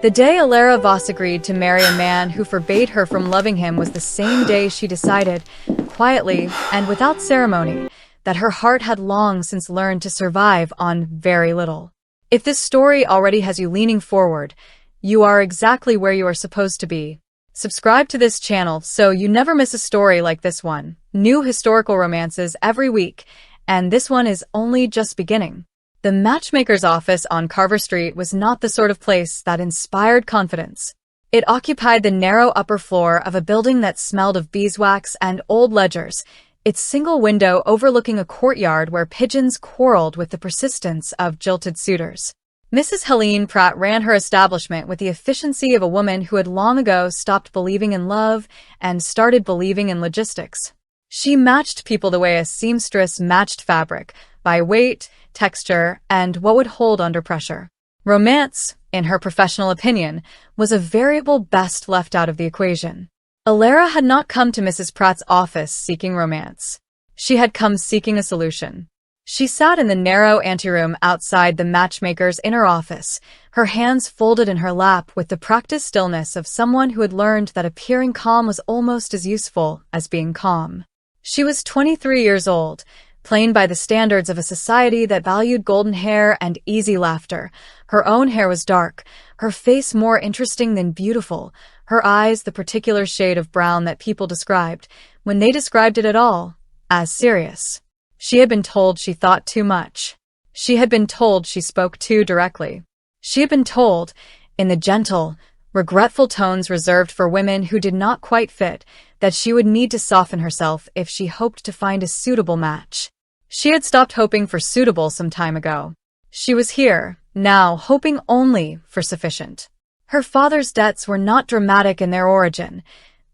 The day Alara Voss agreed to marry a man who forbade her from loving him was the same day she decided, quietly and without ceremony, that her heart had long since learned to survive on very little. If this story already has you leaning forward, you are exactly where you are supposed to be. Subscribe to this channel so you never miss a story like this one. New historical romances every week, and this one is only just beginning. The matchmaker's office on Carver Street was not the sort of place that inspired confidence. It occupied the narrow upper floor of a building that smelled of beeswax and old ledgers, its single window overlooking a courtyard where pigeons quarreled with the persistence of jilted suitors. Mrs. Helene Pratt ran her establishment with the efficiency of a woman who had long ago stopped believing in love and started believing in logistics. She matched people the way a seamstress matched fabric, by weight, texture, and what would hold under pressure. Romance, in her professional opinion, was a variable best left out of the equation. Alara had not come to Mrs. Pratt's office seeking romance. She had come seeking a solution. She sat in the narrow anteroom outside the matchmaker's inner office, her hands folded in her lap with the practiced stillness of someone who had learned that appearing calm was almost as useful as being calm. She was 23 years old, plain by the standards of a society that valued golden hair and easy laughter. Her own hair was dark, her face more interesting than beautiful, her eyes the particular shade of brown that people described, when they described it at all, as serious. She had been told she thought too much. She had been told she spoke too directly. She had been told, in the gentle, regretful tones reserved for women who did not quite fit, that she would need to soften herself if she hoped to find a suitable match. She had stopped hoping for suitable some time ago. She was here, now, hoping only for sufficient. Her father's debts were not dramatic in their origin.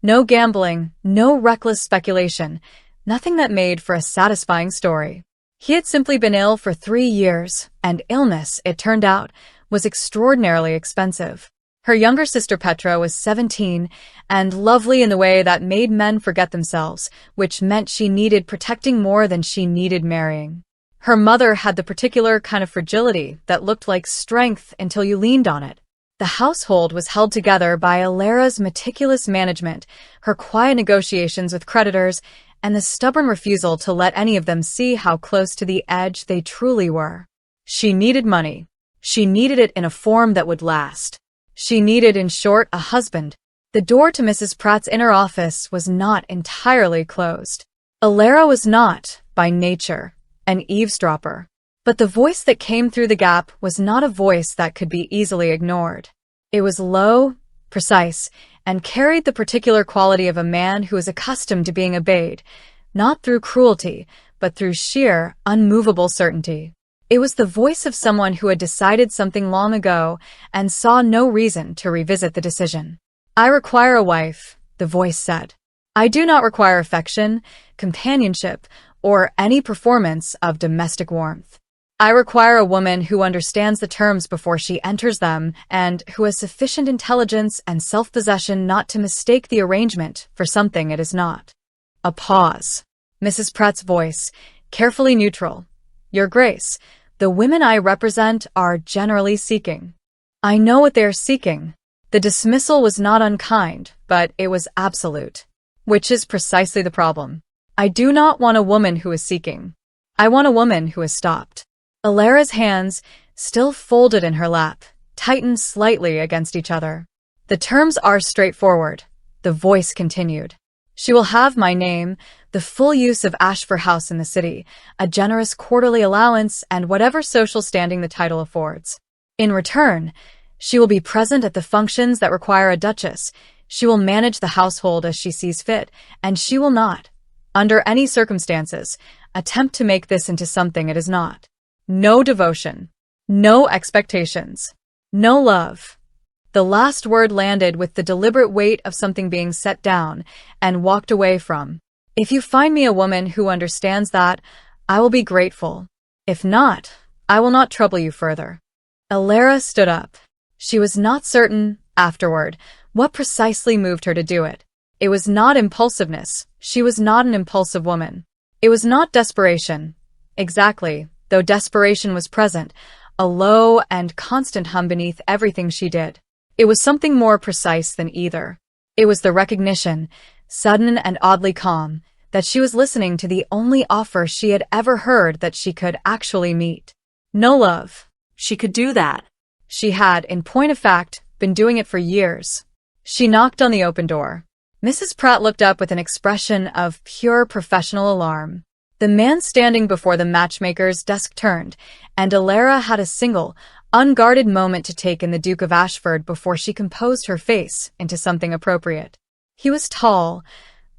No gambling, no reckless speculation, nothing that made for a satisfying story. He had simply been ill for 3 years, and illness, it turned out, was extraordinarily expensive. Her younger sister Petra was 17, and lovely in the way that made men forget themselves, which meant she needed protecting more than she needed marrying. Her mother had the particular kind of fragility that looked like strength until you leaned on it. The household was held together by Alara's meticulous management, her quiet negotiations with creditors, and the stubborn refusal to let any of them see how close to the edge they truly were. She needed money. She needed it in a form that would last. She needed, in short, a husband. The door to Mrs. Pratt's inner office was not entirely closed. Alara was not, by nature, an eavesdropper. But the voice that came through the gap was not a voice that could be easily ignored. It was low, precise, and carried the particular quality of a man who is accustomed to being obeyed, not through cruelty, but through sheer, unmovable certainty. It was the voice of someone who had decided something long ago and saw no reason to revisit the decision. "I require a wife," the voice said. "I do not require affection, companionship, or any performance of domestic warmth. I require a woman who understands the terms before she enters them and who has sufficient intelligence and self-possession not to mistake the arrangement for something it is not." A pause. Mrs. Pratt's voice, carefully neutral. "Your Grace, the women I represent are generally seeking." "I know what they are seeking." The dismissal was not unkind, but it was absolute. "Which is precisely the problem. I do not want a woman who is seeking. I want a woman who has stopped." Alara's hands, still folded in her lap, tightened slightly against each other. "The terms are straightforward," the voice continued. "She will have my name, the full use of Ashford House in the city, a generous quarterly allowance, and whatever social standing the title affords. In return, she will be present at the functions that require a duchess, she will manage the household as she sees fit, and she will not, under any circumstances, attempt to make this into something it is not. No devotion, no expectations, no love." The last word landed with the deliberate weight of something being set down and walked away from. "If you find me a woman who understands that, I will be grateful. If not, I will not trouble you further." Alara stood up. She was not certain, afterward, what precisely moved her to do it. It was not impulsiveness. She was not an impulsive woman. It was not desperation. Exactly, though desperation was present, a low and constant hum beneath everything she did. It was something more precise than either. It was the recognition, sudden and oddly calm, that she was listening to the only offer she had ever heard that she could actually meet. No love. She could do that. She had, in point of fact, been doing it for years. She knocked on the open door. Mrs. Pratt looked up with an expression of pure professional alarm. The man standing before the matchmaker's desk turned, and Alara had a single, unguarded moment to take in the Duke of Ashford before she composed her face into something appropriate. He was tall,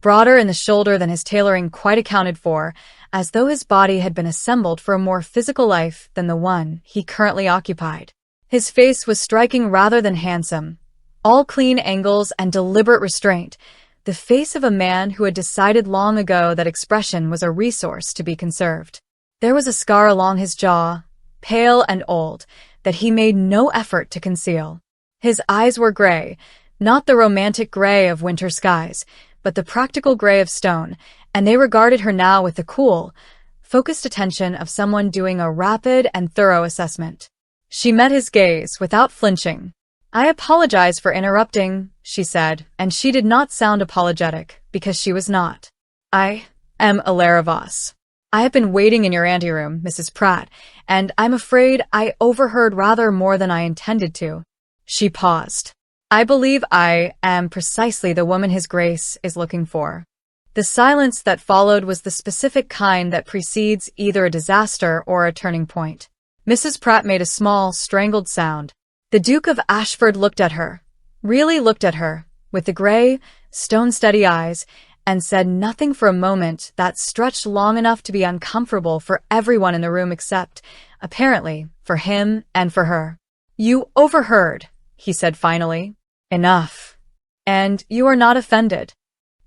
broader in the shoulder than his tailoring quite accounted for, as though his body had been assembled for a more physical life than the one he currently occupied. His face was striking rather than handsome, all clean angles and deliberate restraint, the face of a man who had decided long ago that expression was a resource to be conserved. There was a scar along his jaw, pale and old, that he made no effort to conceal. His eyes were gray, not the romantic gray of winter skies, but the practical gray of stone, and they regarded her now with the cool, focused attention of someone doing a rapid and thorough assessment. She met his gaze without flinching. "I apologize for interrupting," she said, and she did not sound apologetic, because she was not. "I am Alara Voss. I have been waiting in your anteroom, Mrs. Pratt, and I'm afraid I overheard rather more than I intended to." She paused. "I believe I am precisely the woman His Grace is looking for." The silence that followed was the specific kind that precedes either a disaster or a turning point. Mrs. Pratt made a small, strangled sound. The Duke of Ashford looked at her, really looked at her, with the gray, stone-steady eyes, and said nothing for a moment that stretched long enough to be uncomfortable for everyone in the room except, apparently, for him and for her. "You overheard," he said finally. "Enough. And you are not offended."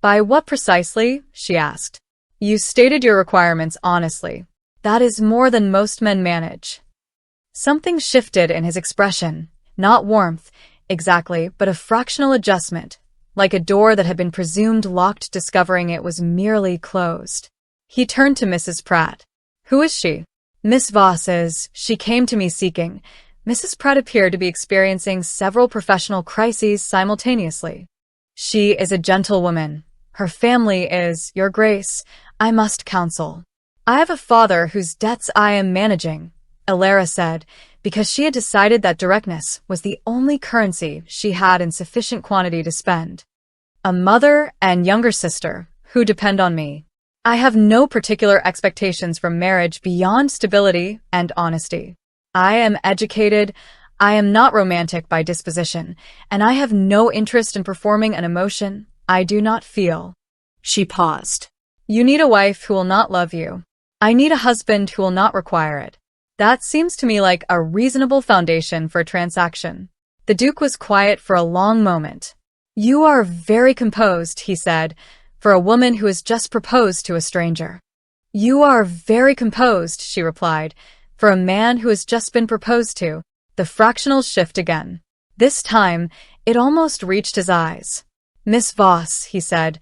"By what precisely?" she asked. "You stated your requirements honestly. That is more than most men manage." Something shifted in his expression, not warmth, exactly, but a fractional adjustment, like a door that had been presumed locked discovering it was merely closed. He turned to Mrs. Pratt. "Who is she?" "Miss Voss is. She came to me seeking." Mrs. Pratt appeared to be experiencing several professional crises simultaneously. "She is a gentlewoman. Her family is, Your Grace, I must counsel." "I have a father whose debts I am managing," Alara said, because she had decided that directness was the only currency she had in sufficient quantity to spend. "A mother and younger sister, who depend on me. I have no particular expectations from marriage beyond stability and honesty. I am educated, I am not romantic by disposition, and I have no interest in performing an emotion I do not feel." She paused. "You need a wife who will not love you. I need a husband who will not require it. That seems to me like a reasonable foundation for a transaction." The Duke was quiet for a long moment. "You are very composed," he said, "for a woman who has just proposed to a stranger." "You are very composed," she replied, "for a man who has just been proposed to." The fractional shift again. This time, it almost reached his eyes. "Miss Voss," he said,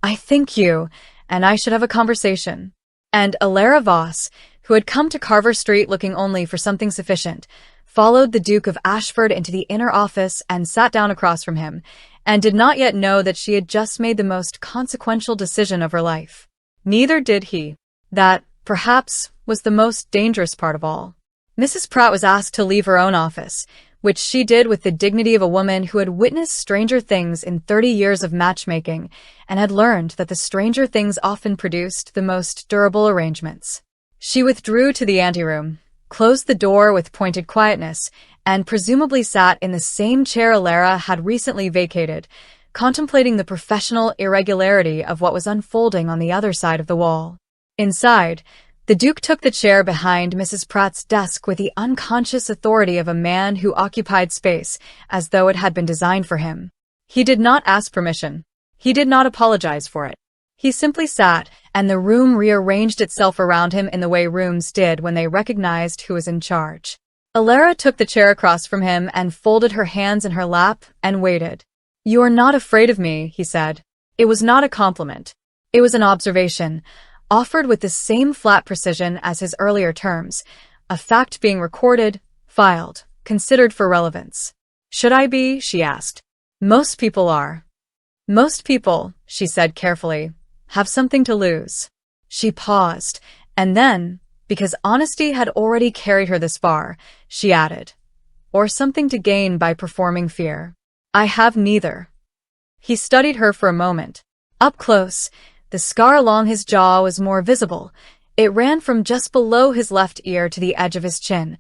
"I think you and I should have a conversation." And Alara Voss, who had come to Carver Street looking only for something sufficient, followed the Duke of Ashford into the inner office and sat down across from him, and did not yet know that she had just made the most consequential decision of her life. Neither did he. That, perhaps, was the most dangerous part of all. Mrs. Pratt was asked to leave her own office, which she did with the dignity of a woman who had witnessed stranger things in 30 years of matchmaking and had learned that the stranger things often produced the most durable arrangements. She withdrew to the anteroom, closed the door with pointed quietness, and presumably sat in the same chair Alara had recently vacated, contemplating the professional irregularity of what was unfolding on the other side of the wall. Inside, the Duke took the chair behind Mrs. Pratt's desk with the unconscious authority of a man who occupied space as though it had been designed for him. He did not ask permission. He did not apologize for it. He simply sat, and the room rearranged itself around him in the way rooms did when they recognized who was in charge. Alara took the chair across from him and folded her hands in her lap and waited. "You are not afraid of me," he said. It was not a compliment. It was an observation, offered with the same flat precision as his earlier terms, a fact being recorded, filed, considered for relevance. Should I be? She asked. Most people are. Most people, she said carefully, have something to lose. She paused, and then, because honesty had already carried her this far, she added, or something to gain by performing fear. I have neither. He studied her for a moment. Up close, the scar along his jaw was more visible. It ran from just below his left ear to the edge of his chin,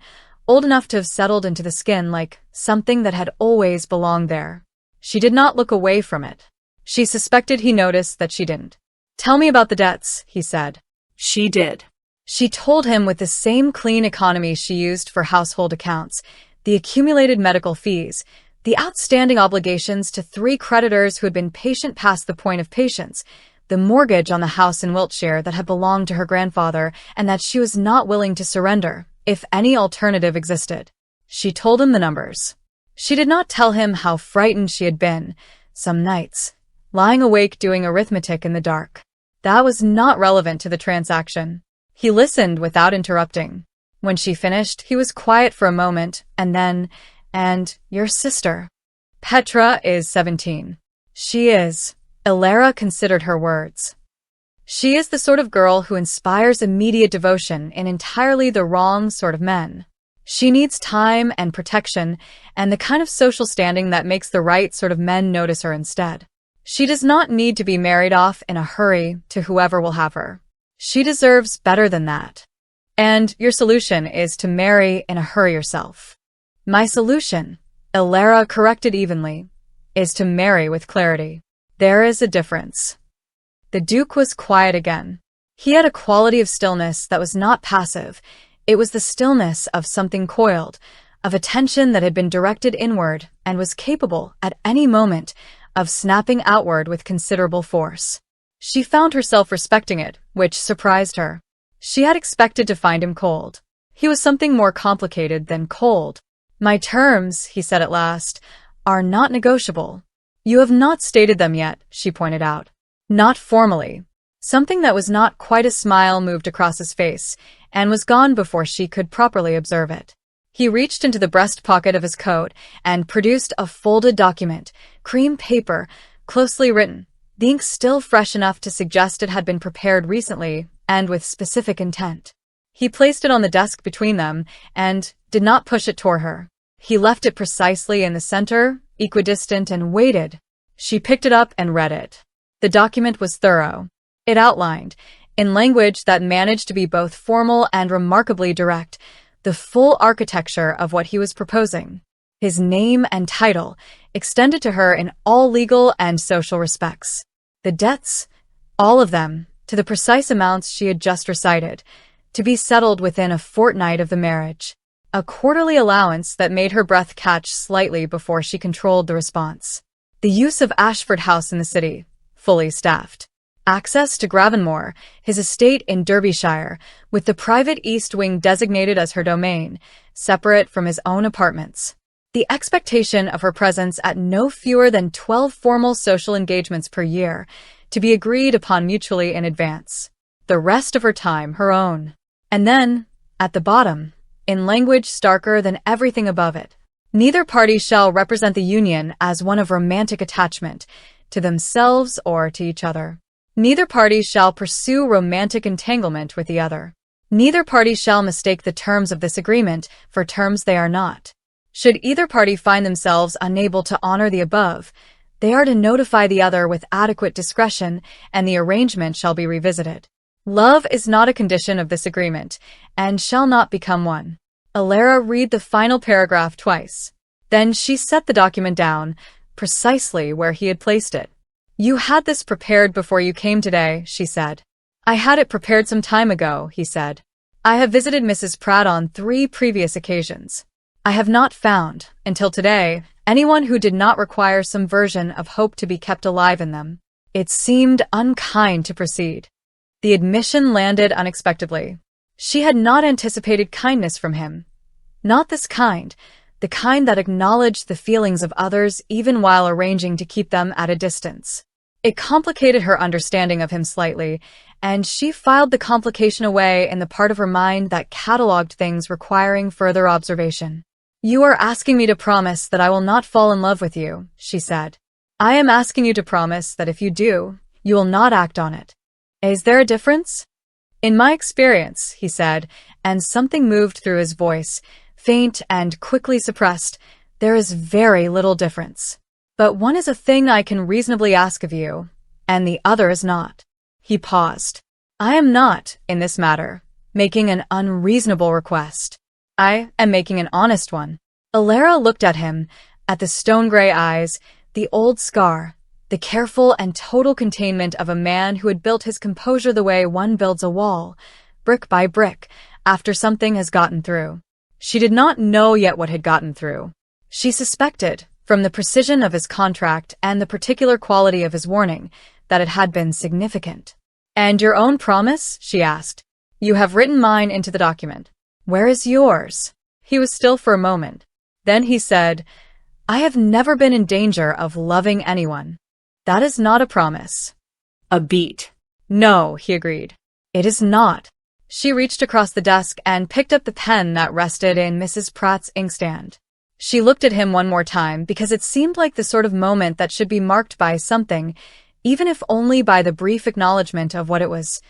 old enough to have settled into the skin like something that had always belonged there. She did not look away from it. She suspected he noticed that she didn't. Tell me about the debts, he said. She did. She told him with the same clean economy she used for household accounts, the accumulated medical fees, the outstanding obligations to 3 creditors who had been patient past the point of patience, the mortgage on the house in Wiltshire that had belonged to her grandfather and that she was not willing to surrender, if any alternative existed. She told him the numbers. She did not tell him how frightened she had been, some nights, lying awake doing arithmetic in the dark. That was not relevant to the transaction. He listened without interrupting. When she finished, he was quiet for a moment, and then, and your sister. Petra is 17. She is. Ilara considered her words. She is the sort of girl who inspires immediate devotion in entirely the wrong sort of men. She needs time and protection and the kind of social standing that makes the right sort of men notice her instead. She does not need to be married off in a hurry to whoever will have her. She deserves better than that. And your solution is to marry in a hurry yourself. My solution, Ilara corrected evenly, is to marry with clarity. There is a difference. The Duke was quiet again. He had a quality of stillness that was not passive. It was the stillness of something coiled, of attention that had been directed inward and was capable, at any moment, of snapping outward with considerable force. She found herself respecting it, which surprised her. She had expected to find him cold. He was something more complicated than cold. My terms, he said at last, are not negotiable. You have not stated them yet, she pointed out. Not formally. Something that was not quite a smile moved across his face, and was gone before she could properly observe it. He reached into the breast pocket of his coat and produced a folded document, cream paper, closely written, the ink still fresh enough to suggest it had been prepared recently and with specific intent. He placed it on the desk between them and did not push it toward her. He left it precisely in the center, equidistant, and waited. She picked it up and read it. The document was thorough. It outlined, in language that managed to be both formal and remarkably direct, the full architecture of what he was proposing. His name and title extended to her in all legal and social respects. The debts, all of them, to the precise amounts she had just recited, to be settled within a fortnight of the marriage. A quarterly allowance that made her breath catch slightly before she controlled the response. The use of Ashford House in the city, fully staffed. Access to Gravenmore, his estate in Derbyshire, with the private east wing designated as her domain, separate from his own apartments. The expectation of her presence at no fewer than 12 formal social engagements per year, to be agreed upon mutually in advance. The rest of her time her own. And then, at the bottom, in language starker than everything above it, neither party shall represent the union as one of romantic attachment, to themselves or to each other. Neither party shall pursue romantic entanglement with the other. Neither party shall mistake the terms of this agreement for terms they are not. Should either party find themselves unable to honor the above, they are to notify the other with adequate discretion, and the arrangement shall be revisited. Love is not a condition of this agreement, and shall not become one. Ilara read the final paragraph twice. Then she set the document down, precisely where he had placed it. You had this prepared before you came today, she said. I had it prepared some time ago, he said. I have visited Mrs. Pratt on 3 previous occasions. I have not found, until today, anyone who did not require some version of hope to be kept alive in them. It seemed unkind to proceed. The admission landed unexpectedly. She had not anticipated kindness from him. Not this kind, the kind that acknowledged the feelings of others even while arranging to keep them at a distance. It complicated her understanding of him slightly, and she filed the complication away in the part of her mind that catalogued things requiring further observation. "You are asking me to promise that I will not fall in love with you," she said. "I am asking you to promise that if you do, you will not act on it. Is there a difference?" "In my experience," he said, and something moved through his voice, faint and quickly suppressed, "there is very little difference. But one is a thing I can reasonably ask of you, and the other is not." He paused. "I am not, in this matter, making an unreasonable request. I am making an honest one." Alara looked at him, at the stone-gray eyes, the old scar, the careful and total containment of a man who had built his composure the way one builds a wall, brick by brick, after something has gotten through. She did not know yet what had gotten through. She suspected, from the precision of his contract and the particular quality of his warning, that it had been significant. "And your own promise?" she asked. "You have written mine into the document. Where is yours?" He was still for a moment. Then he said, "I have never been in danger of loving anyone." "That is not a promise." A beat. "No," he agreed. "It is not." She reached across the desk and picked up the pen that rested in Mrs. Pratt's inkstand. She looked at him one more time because it seemed like the sort of moment that should be marked by something, even if only by the brief acknowledgement of what it was.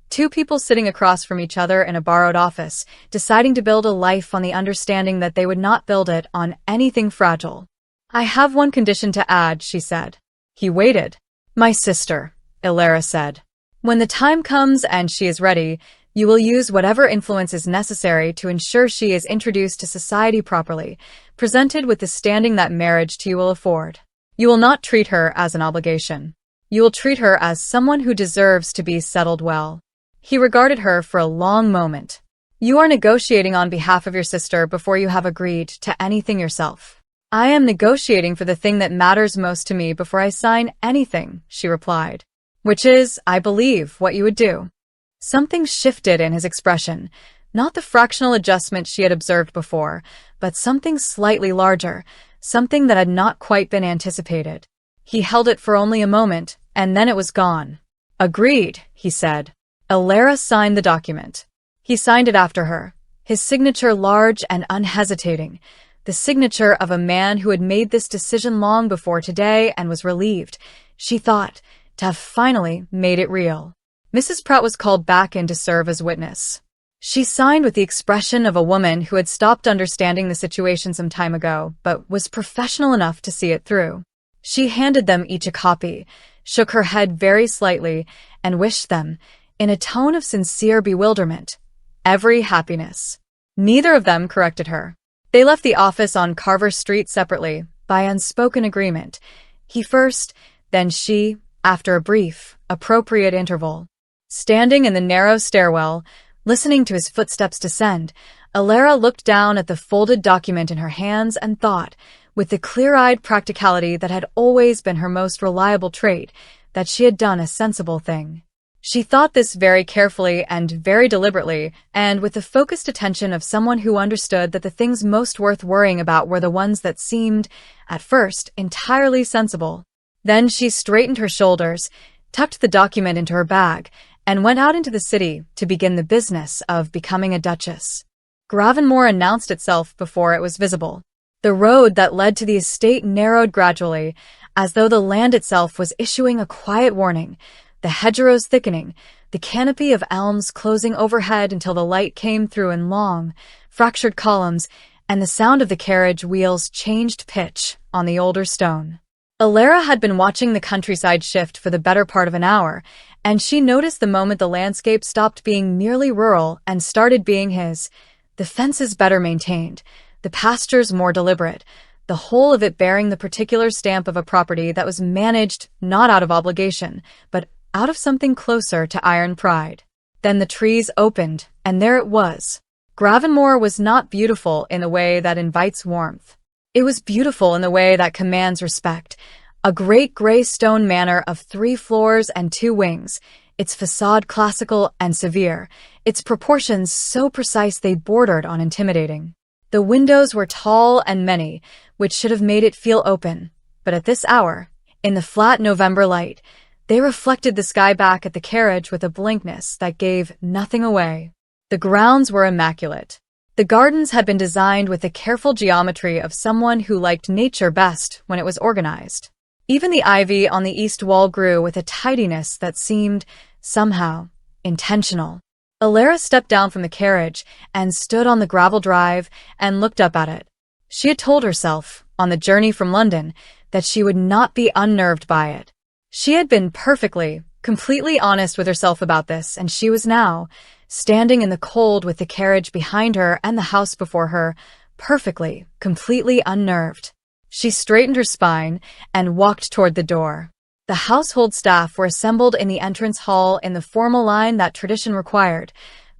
Two people sitting across from each other in a borrowed office, deciding to build a life on the understanding that they would not build it on anything fragile. "I have one condition to add," she said. He waited. "My sister," Alara said. "When the time comes and she is ready, you will use whatever influence is necessary to ensure she is introduced to society properly, presented with the standing that marriage to you will afford. You will not treat her as an obligation. You will treat her as someone who deserves to be settled well." He regarded her for a long moment. "You are negotiating on behalf of your sister before you have agreed to anything yourself." "I am negotiating for the thing that matters most to me before I sign anything," she replied. "Which is, I believe, what you would do." Something shifted in his expression, not the fractional adjustment she had observed before, but something slightly larger, something that had not quite been anticipated. He held it for only a moment, and then it was gone. "Agreed," he said. Alara signed the document. He signed it after her, his signature large and unhesitating, the signature of a man who had made this decision long before today and was relieved, she thought, to have finally made it real. Mrs. Pratt was called back in to serve as witness. She signed with the expression of a woman who had stopped understanding the situation some time ago, but was professional enough to see it through. She handed them each a copy, shook her head very slightly, and wished them, in a tone of sincere bewilderment, every happiness. Neither of them corrected her. They left the office on Carver Street separately, by unspoken agreement. He first, then she, after a brief, appropriate interval. Standing in the narrow stairwell, listening to his footsteps descend, Alara looked down at the folded document in her hands and thought, with the clear-eyed practicality that had always been her most reliable trait, that she had done a sensible thing. She thought this very carefully and very deliberately, and with the focused attention of someone who understood that the things most worth worrying about were the ones that seemed, at first, entirely sensible. Then she straightened her shoulders, tucked the document into her bag, and went out into the city to begin the business of becoming a duchess. Gravenmore announced itself before it was visible. The road that led to the estate narrowed gradually, as though the land itself was issuing a quiet warning, the hedgerows thickening, the canopy of elms closing overhead until the light came through in long, fractured columns, and the sound of the carriage wheels changed pitch on the older stone. Alara had been watching the countryside shift for the better part of an hour, and she noticed the moment the landscape stopped being merely rural and started being his, the fences better maintained, the pastures more deliberate, the whole of it bearing the particular stamp of a property that was managed not out of obligation, but out of something closer to iron pride. Then the trees opened, and there it was. Gravenmore was not beautiful in the way that invites warmth. It was beautiful in the way that commands respect. A great gray stone manor of 3 floors and 2 wings, its facade classical and severe, its proportions so precise they bordered on intimidating. The windows were tall and many, which should have made it feel open, but at this hour, in the flat November light, they reflected the sky back at the carriage with a blankness that gave nothing away. The grounds were immaculate. The gardens had been designed with the careful geometry of someone who liked nature best when it was organized. Even the ivy on the east wall grew with a tidiness that seemed, somehow, intentional. Alara stepped down from the carriage and stood on the gravel drive and looked up at it. She had told herself, on the journey from London, that she would not be unnerved by it. She had been perfectly, completely honest with herself about this, and she was now, standing in the cold with the carriage behind her and the house before her, perfectly, completely unnerved. She straightened her spine and walked toward the door. The household staff were assembled in the entrance hall in the formal line that tradition required.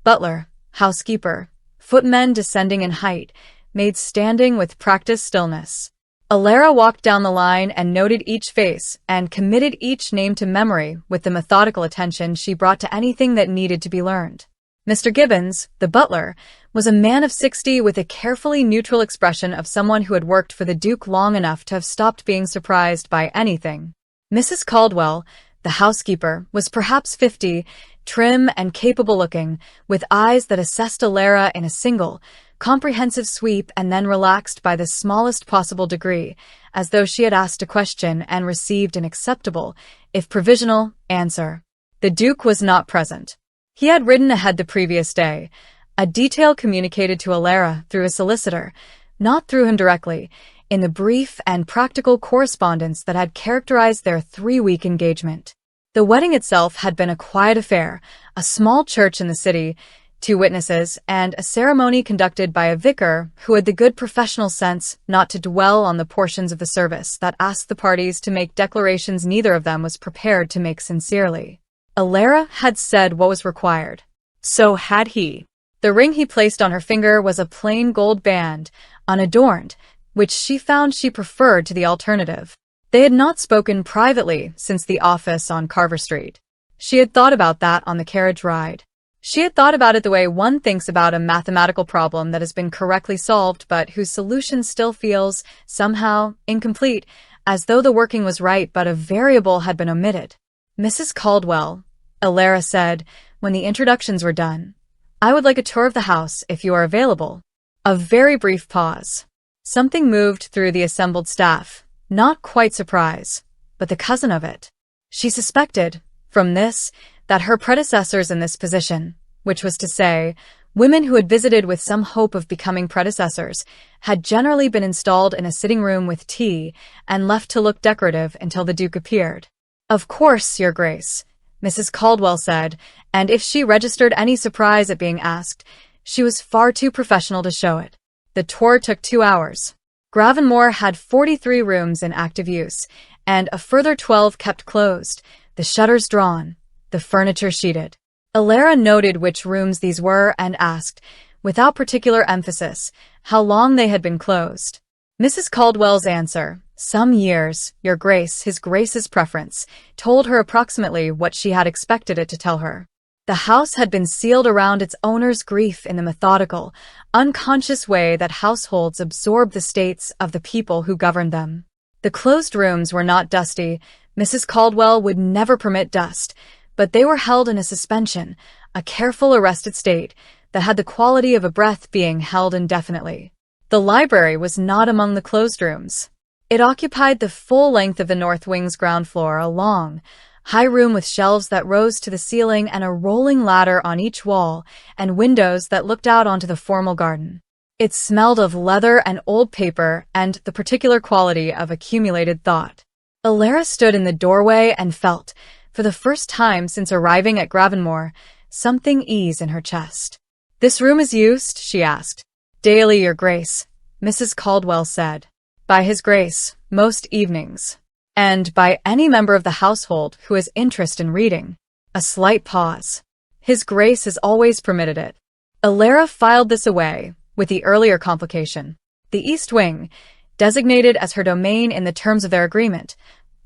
Butler, housekeeper, footmen descending in height, maids standing with practiced stillness. Alara walked down the line and noted each face and committed each name to memory with the methodical attention she brought to anything that needed to be learned. Mr. Gibbons, the butler, was a man of 60 with a carefully neutral expression of someone who had worked for the Duke long enough to have stopped being surprised by anything. Mrs. Caldwell, the housekeeper, was perhaps 50, trim and capable-looking, with eyes that assessed Alara in a single, comprehensive sweep and then relaxed by the smallest possible degree, as though she had asked a question and received an acceptable, if provisional, answer. The Duke was not present. He had ridden ahead the previous day, a detail communicated to Alara through a solicitor, not through him directly, in the brief and practical correspondence that had characterized their 3-week engagement. The wedding itself had been a quiet affair, a small church in the city, 2 witnesses, and a ceremony conducted by a vicar who had the good professional sense not to dwell on the portions of the service that asked the parties to make declarations neither of them was prepared to make sincerely. Alara had said what was required. So had he. The ring he placed on her finger was a plain gold band, unadorned, which she found she preferred to the alternative. They had not spoken privately since the office on Carver Street. She had thought about that on the carriage ride. She had thought about it the way one thinks about a mathematical problem that has been correctly solved but whose solution still feels, somehow, incomplete, as though the working was right but a variable had been omitted. Mrs. Caldwell, Alara said, when the introductions were done, I would like a tour of the house if you are available. A very brief pause. Something moved through the assembled staff, not quite surprise, but the cousin of it. She suspected, from this, that her predecessors in this position, which was to say, women who had visited with some hope of becoming predecessors, had generally been installed in a sitting room with tea and left to look decorative until the Duke appeared. Of course, Your Grace, Mrs. Caldwell said, and if she registered any surprise at being asked, she was far too professional to show it. The tour took 2 hours. Gravenmore had 43 rooms in active use, and a further 12 kept closed, the shutters drawn, the furniture sheeted. Alara noted which rooms these were and asked, without particular emphasis, how long they had been closed. Mrs. Caldwell's answer, some years, Your Grace, His Grace's preference, told her approximately what she had expected it to tell her. The house had been sealed around its owner's grief in the methodical, unconscious way that households absorb the states of the people who govern them. The closed rooms were not dusty. Mrs. Caldwell would never permit dust, but they were held in a suspension, a careful arrested state that had the quality of a breath being held indefinitely. The library was not among the closed rooms. It occupied the full length of the north wing's ground floor, a long, high room with shelves that rose to the ceiling and a rolling ladder on each wall, and windows that looked out onto the formal garden. It smelled of leather and old paper and the particular quality of accumulated thought. Alara stood in the doorway and felt, for the first time since arriving at Gravenmore, something ease in her chest. This room is used, she asked. Daily, Your Grace, Mrs. Caldwell said. By His Grace, most evenings. And by any member of the household who has interest in reading. A slight pause. His Grace has always permitted it. Alara filed this away, with the earlier complication. The East Wing, designated as her domain in the terms of their agreement,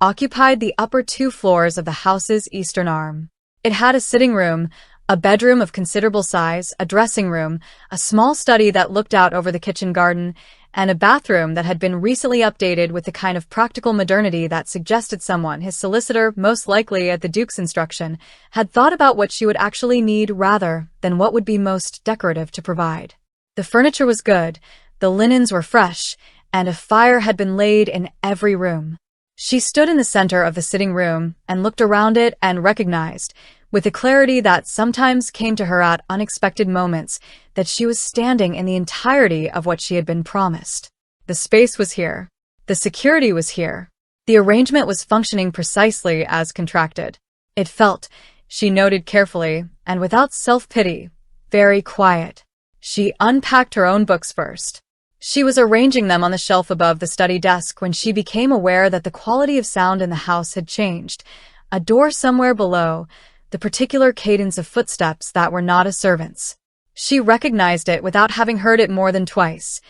occupied the upper 2 floors of the house's eastern arm. It had a sitting room, a bedroom of considerable size, a dressing room, a small study that looked out over the kitchen garden, and a bathroom that had been recently updated with the kind of practical modernity that suggested someone, his solicitor, most likely at the Duke's instruction, had thought about what she would actually need rather than what would be most decorative to provide. The furniture was good, the linens were fresh, and a fire had been laid in every room. She stood in the center of the sitting room and looked around it and recognized, with a clarity that sometimes came to her at unexpected moments, that she was standing in the entirety of what she had been promised. The space was here. The security was here. The arrangement was functioning precisely as contracted. It felt, she noted carefully, and without self-pity, very quiet. She unpacked her own books first. She was arranging them on the shelf above the study desk when she became aware that the quality of sound in the house had changed. A door somewhere below, the particular cadence of footsteps that were not a servant's. She recognized it without having heard it more than twice.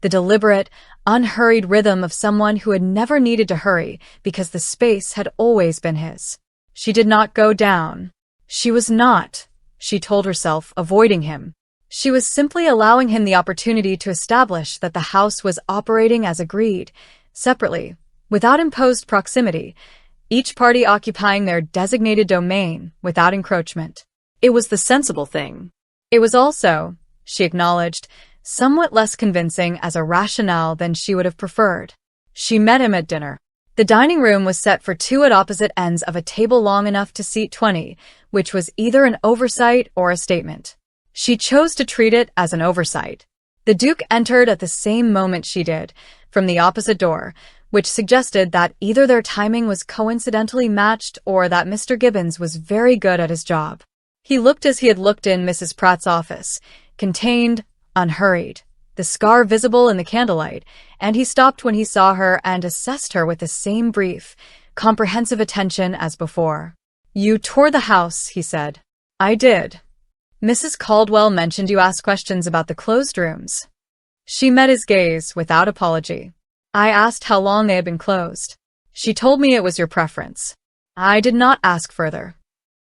The deliberate, unhurried rhythm of someone who had never needed to hurry because the space had always been his. She did not go down. She was not, she told herself, avoiding him. She was simply allowing him the opportunity to establish that the house was operating as agreed, separately, without imposed proximity, each party occupying their designated domain without encroachment. It was the sensible thing. It was also, she acknowledged, somewhat less convincing as a rationale than she would have preferred. She met him at dinner. The dining room was set for two at opposite ends of a table long enough to seat 20, which was either an oversight or a statement. She chose to treat it as an oversight. The Duke entered at the same moment she did, from the opposite door, which suggested that either their timing was coincidentally matched or that Mr. Gibbons was very good at his job. He looked as he had looked in Mrs. Pratt's office, contained, unhurried, the scar visible in the candlelight, and he stopped when he saw her and assessed her with the same brief, comprehensive attention as before. "You toured the house," he said. "I did. Mrs. Caldwell mentioned you asked questions about the closed rooms." She met his gaze without apology. "I asked how long they had been closed. She told me it was your preference. I did not ask further."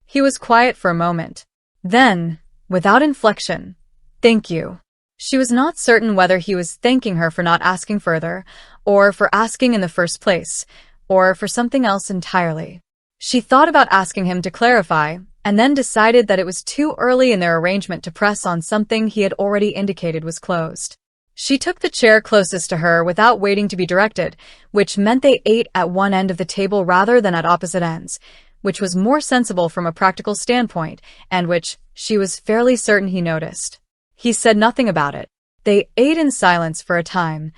He was quiet for a moment. Then, without inflection, "Thank you." She was not certain whether he was thanking her for not asking further, or for asking in the first place, or for something else entirely. She thought about asking him to clarify, and then decided that it was too early in their arrangement to press on something he had already indicated was closed. She took the chair closest to her without waiting to be directed, which meant they ate at one end of the table rather than at opposite ends, which was more sensible from a practical standpoint, and which she was fairly certain he noticed. He said nothing about it. They ate in silence for a time.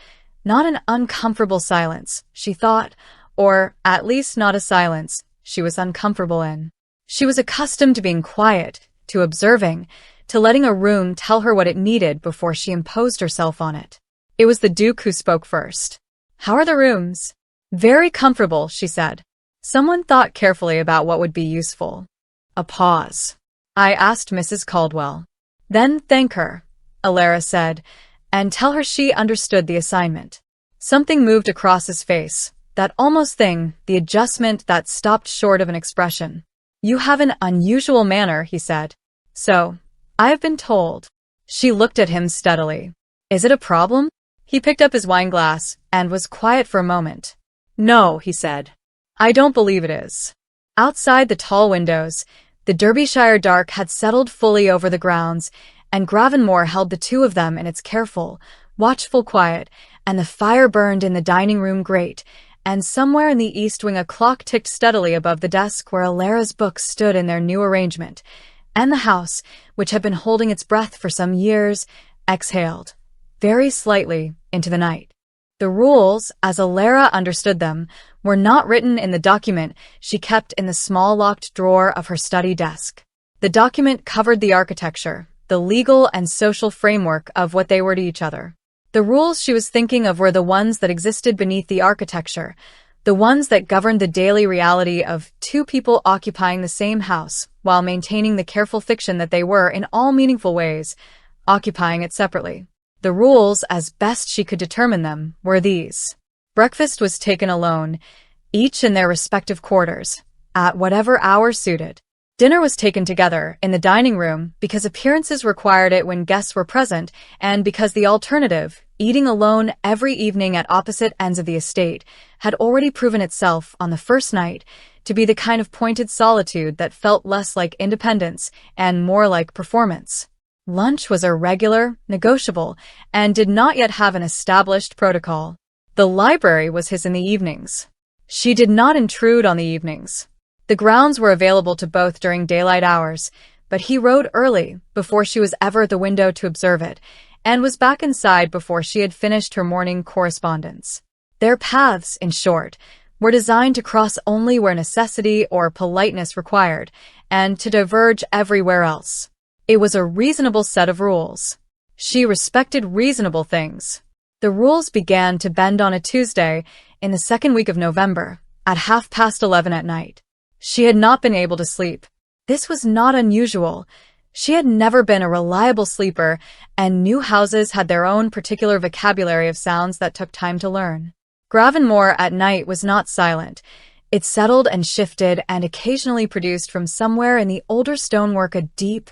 Not an uncomfortable silence, she thought, or at least not a silence she was uncomfortable in. She was accustomed to being quiet, to observing, to letting a room tell her what it needed before she imposed herself on it. It was the Duke who spoke first. "How are the rooms?" "Very comfortable," she said. Someone thought carefully about what would be useful. A pause. "I asked Mrs. Caldwell." "Then thank her," Alara said, "and tell her she understood the assignment." Something moved across his face, that almost thing, the adjustment that stopped short of an expression. "You have an unusual manner," he said. "So, I have been told." She looked at him steadily. "Is it a problem?" He picked up his wineglass and was quiet for a moment. "No," he said. "I don't believe it is." Outside the tall windows, the Derbyshire dark had settled fully over the grounds, and Gravenmore held the two of them in its careful, watchful quiet, and the fire burned in the dining room grate, and somewhere in the east wing a clock ticked steadily above the desk where Alara's books stood in their new arrangement, and the house, which had been holding its breath for some years, exhaled, very slightly, into the night. The rules, as Alara understood them, were not written in the document she kept in the small locked drawer of her study desk. The document covered the architecture, the legal and social framework of what they were to each other. The rules she was thinking of were the ones that existed beneath the architecture, the ones that governed the daily reality of two people occupying the same house while maintaining the careful fiction that they were, in all meaningful ways, occupying it separately. The rules, as best she could determine them, were these. Breakfast was taken alone, each in their respective quarters, at whatever hour suited. Dinner was taken together in the dining room because appearances required it when guests were present and because the alternative, eating alone every evening at opposite ends of the estate, had already proven itself on the first night to be the kind of pointed solitude that felt less like independence and more like performance. Lunch was irregular, negotiable, and did not yet have an established protocol. The library was his in the evenings. She did not intrude on the evenings. The grounds were available to both during daylight hours, but he rode early, before she was ever at the window to observe it, and was back inside before she had finished her morning correspondence. Their paths, in short, were designed to cross only where necessity or politeness required, and to diverge everywhere else. It was a reasonable set of rules. She respected reasonable things. The rules began to bend on a Tuesday in the second week of November, at 11:30 at night. She had not been able to sleep. This was not unusual. She had never been a reliable sleeper, and new houses had their own particular vocabulary of sounds that took time to learn. Gravenmore at night was not silent. It settled and shifted and occasionally produced from somewhere in the older stonework a deep,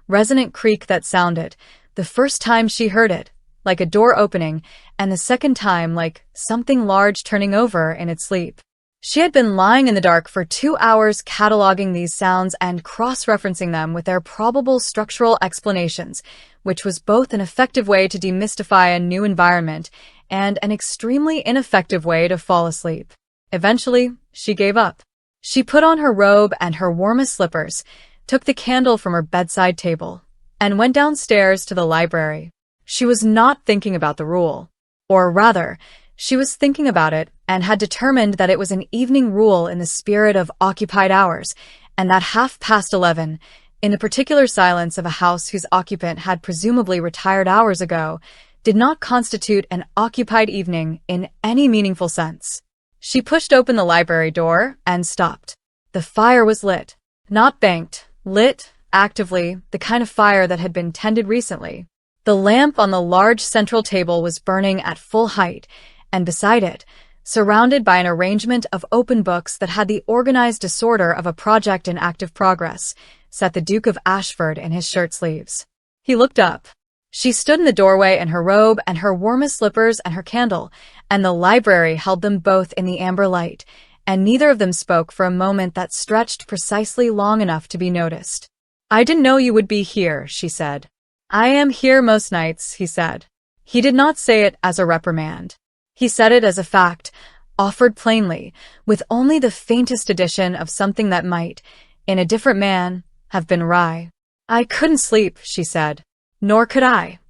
resonant creak that sounded, the first time she heard it, like a door opening, and the second time like something large turning over in its sleep. She had been lying in the dark for 2 hours cataloging these sounds and cross-referencing them with their probable structural explanations, which was both an effective way to demystify a new environment and an extremely ineffective way to fall asleep. Eventually, she gave up. She put on her robe and her warmest slippers, took the candle from her bedside table, and went downstairs to the library. She was not thinking about the rule. Or rather, she was thinking about it and had determined that it was an evening rule in the spirit of occupied hours, and that 11:30, in the particular silence of a house whose occupant had presumably retired hours ago, did not constitute an occupied evening in any meaningful sense. She pushed open the library door and stopped. The fire was lit. Not banked, lit, actively, the kind of fire that had been tended recently. The lamp on the large central table was burning at full height, and beside it, surrounded by an arrangement of open books that had the organized disorder of a project in active progress, sat the Duke of Ashford in his shirt sleeves. He looked up. She stood in the doorway in her robe and her warmest slippers and her candle, and the library held them both in the amber light, and neither of them spoke for a moment that stretched precisely long enough to be noticed. "I didn't know you would be here," she said. "I am here most nights," he said. He did not say it as a reprimand. He said it as a fact, offered plainly, with only the faintest addition of something that might, in a different man, have been wry. "I couldn't sleep," she said. "Nor could I."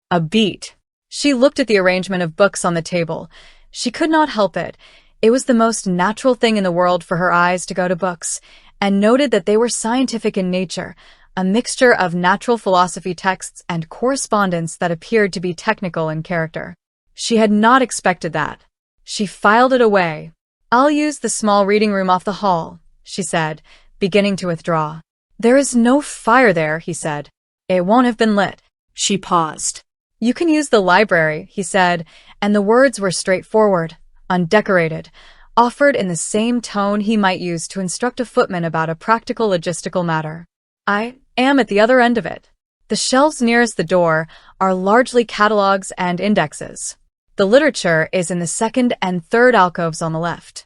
A beat. She looked at the arrangement of books on the table. She could not help it. It was the most natural thing in the world for her eyes to go to books, and noted that they were scientific in nature, a mixture of natural philosophy texts and correspondence that appeared to be technical in character. She had not expected that. She filed it away. "I'll use the small reading room off the hall," she said, beginning to withdraw. "There is no fire there," he said. "It won't have been lit." She paused. "You can use the library," he said, and the words were straightforward, undecorated, offered in the same tone he might use to instruct a footman about a practical logistical matter. "I am at the other end of it. The shelves nearest the door are largely catalogues and indexes. The literature is in the second and third alcoves on the left."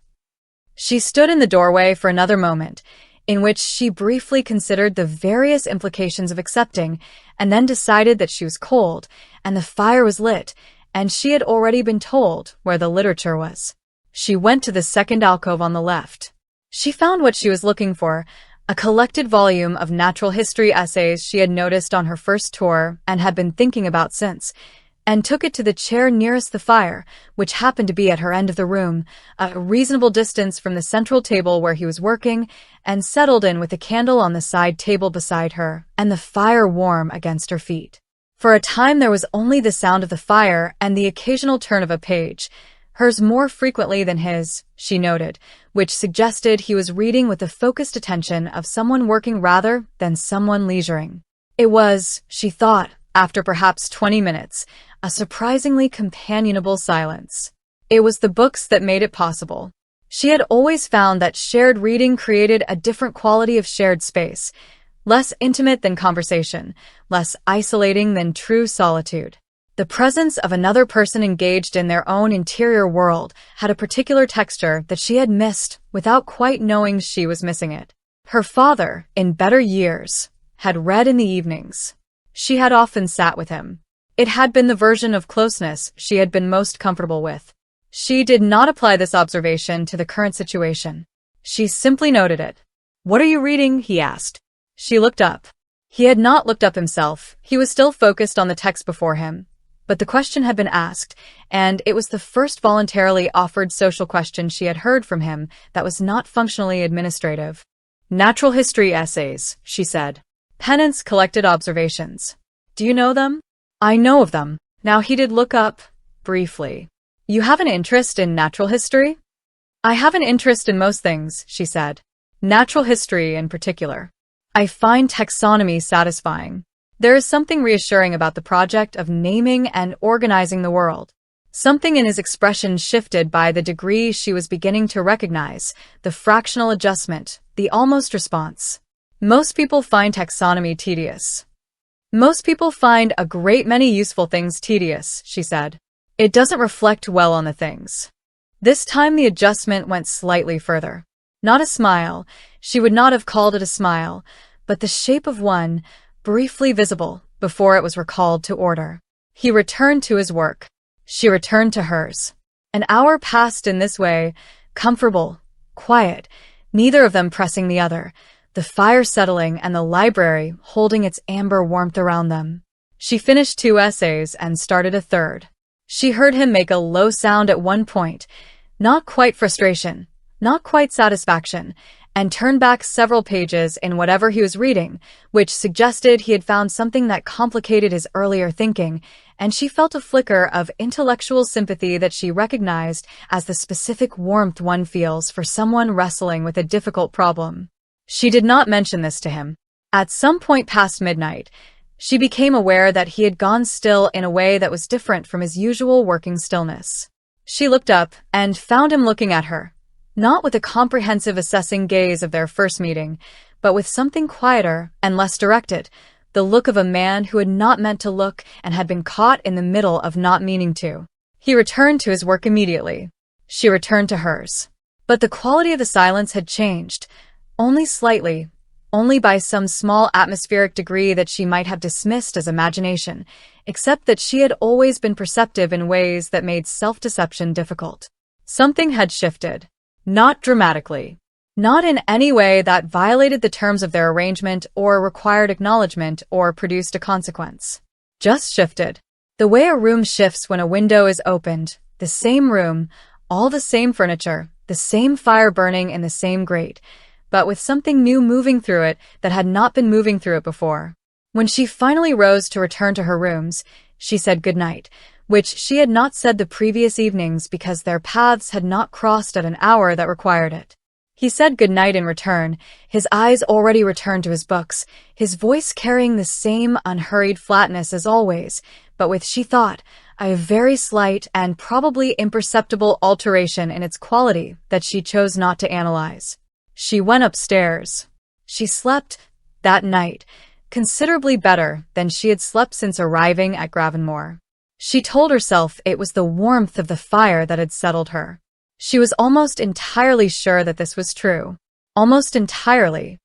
She stood in the doorway for another moment, in which she briefly considered the various implications of accepting, and then decided that she was cold, and the fire was lit, and she had already been told where the literature was. She went to the second alcove on the left. She found what she was looking for, a collected volume of natural history essays she had noticed on her first tour and had been thinking about since, and took it to the chair nearest the fire, which happened to be at her end of the room, a reasonable distance from the central table where he was working, and settled in with a candle on the side table beside her, and the fire warm against her feet. For a time there was only the sound of the fire and the occasional turn of a page, hers more frequently than his, she noted, which suggested he was reading with the focused attention of someone working rather than someone leisuring. It was, she thought, after perhaps 20 minutes, a surprisingly companionable silence. It was the books that made it possible. She had always found that shared reading created a different quality of shared space, less intimate than conversation, less isolating than true solitude. The presence of another person engaged in their own interior world had a particular texture that she had missed without quite knowing she was missing it. Her father, in better years, had read in the evenings. She had often sat with him. It had been the version of closeness she had been most comfortable with. She did not apply this observation to the current situation. She simply noted it. "What are you reading?" he asked. She looked up. He had not looked up himself. He was still focused on the text before him. But the question had been asked, and it was the first voluntarily offered social question she had heard from him that was not functionally administrative. "Natural history essays," she said. Pennant's collected observations. "Do you know them?" "I know of them." Now he did look up, briefly. "You have an interest in natural history?" "I have an interest in most things," she said. "Natural history in particular. I find taxonomy satisfying. There is something reassuring about the project of naming and organizing the world." Something in his expression shifted by the degree she was beginning to recognize, the fractional adjustment, the almost response. "Most people find taxonomy tedious." "Most people find a great many useful things tedious," she said. "It doesn't reflect well on the things." This time the adjustment went slightly further. Not a smile, she would not have called it a smile, but the shape of one, briefly visible, before it was recalled to order. He returned to his work. She returned to hers. An hour passed in this way, comfortable, quiet, neither of them pressing the other, the fire settling and the library holding its amber warmth around them. She finished 2 essays and started a third. She heard him make a low sound at one point, not quite frustration, not quite satisfaction, and turn back several pages in whatever he was reading, which suggested he had found something that complicated his earlier thinking, and she felt a flicker of intellectual sympathy that she recognized as the specific warmth one feels for someone wrestling with a difficult problem. She did not mention this to him. At some point past midnight, she became aware that he had gone still in a way that was different from his usual working stillness. She looked up and found him looking at her, not with a comprehensive assessing gaze of their first meeting, but with something quieter and less directed, the look of a man who had not meant to look and had been caught in the middle of not meaning to. He returned to his work immediately. She returned to hers. But the quality of the silence had changed, only slightly, only by some small atmospheric degree that she might have dismissed as imagination, except that she had always been perceptive in ways that made self-deception difficult. Something had shifted. Not dramatically. Not in any way that violated the terms of their arrangement or required acknowledgement or produced a consequence. Just shifted. The way a room shifts when a window is opened, the same room, all the same furniture, the same fire burning in the same grate, but with something new moving through it that had not been moving through it before. When she finally rose to return to her rooms, she said goodnight, which she had not said the previous evenings because their paths had not crossed at an hour that required it. He said goodnight in return, his eyes already returned to his books, his voice carrying the same unhurried flatness as always, but with, she thought, a very slight and probably imperceptible alteration in its quality that she chose not to analyze. She went upstairs. She slept, that night, considerably better than she had slept since arriving at Gravenmore. She told herself it was the warmth of the fire that had settled her. She was almost entirely sure that this was true. Almost entirely.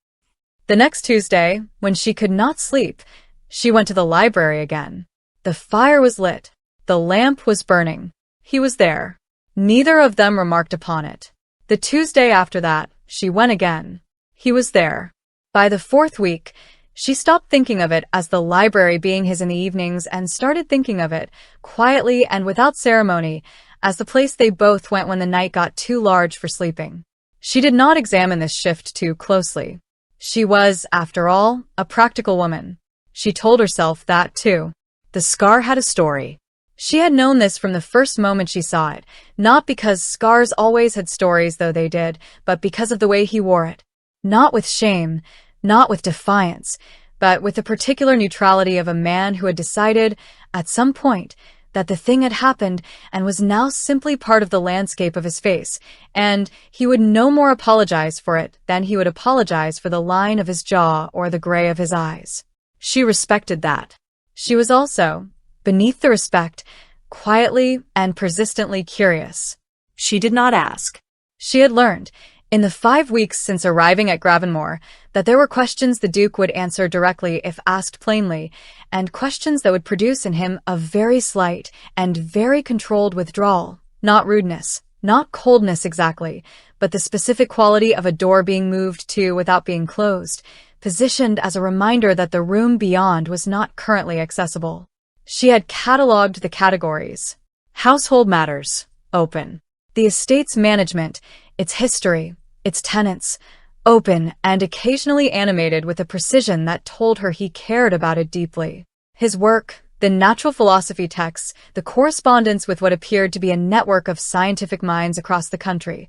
The next Tuesday, when she could not sleep, she went to the library again. The fire was lit. The lamp was burning. He was there. Neither of them remarked upon it. The Tuesday after that, she went again. He was there. By the 4th week, she stopped thinking of it as the library being his in the evenings and started thinking of it, quietly and without ceremony, as the place they both went when the night got too large for sleeping. She did not examine this shift too closely. She was, after all, a practical woman. She told herself that, too. The scar had a story. She had known this from the first moment she saw it, not because scars always had stories, though they did, but because of the way he wore it. Not with shame, not with defiance, but with the particular neutrality of a man who had decided, at some point, that the thing had happened and was now simply part of the landscape of his face, and he would no more apologize for it than he would apologize for the line of his jaw or the gray of his eyes. She respected that. She was also, beneath the respect, quietly and persistently curious. She did not ask. She had learned, in the 5 weeks since arriving at Gravenmore, that there were questions the Duke would answer directly if asked plainly, and questions that would produce in him a very slight and very controlled withdrawal, not rudeness, not coldness exactly, but the specific quality of a door being moved to without being closed, positioned as a reminder that the room beyond was not currently accessible. She had catalogued the categories. Household matters, open. The estate's management, its history, its tenants, open and occasionally animated with a precision that told her he cared about it deeply. His work, the natural philosophy texts, the correspondence with what appeared to be a network of scientific minds across the country.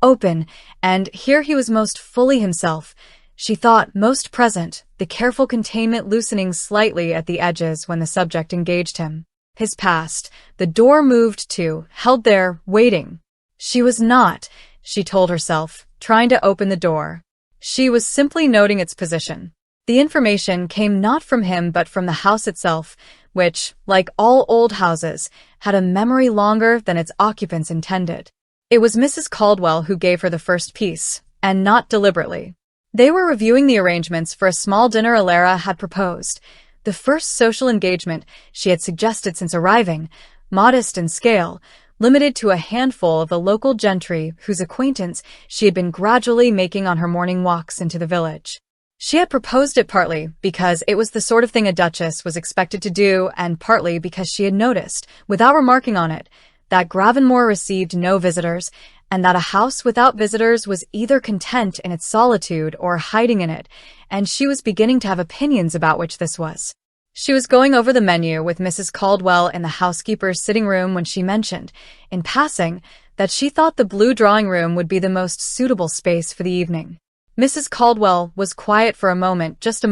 Open, and here he was most fully himself. She thought most present, the careful containment loosening slightly at the edges when the subject engaged him. His past, the door moved to, held there, waiting. She was not, she told herself, trying to open the door. She was simply noting its position. The information came not from him but from the house itself, which, like all old houses, had a memory longer than its occupants intended. It was Mrs. Caldwell who gave her the first piece, and not deliberately. They were reviewing the arrangements for a small dinner Alara had proposed, the first social engagement she had suggested since arriving, modest in scale, limited to a handful of the local gentry whose acquaintance she had been gradually making on her morning walks into the village. She had proposed it partly because it was the sort of thing a duchess was expected to do, and partly because she had noticed, without remarking on it, that Gravenmore received no visitors, and that a house without visitors was either content in its solitude or hiding in it, and she was beginning to have opinions about which this was. She was going over the menu with Mrs. Caldwell in the housekeeper's sitting room when she mentioned, in passing, that she thought the blue drawing room would be the most suitable space for the evening. Mrs. Caldwell was quiet for a moment, just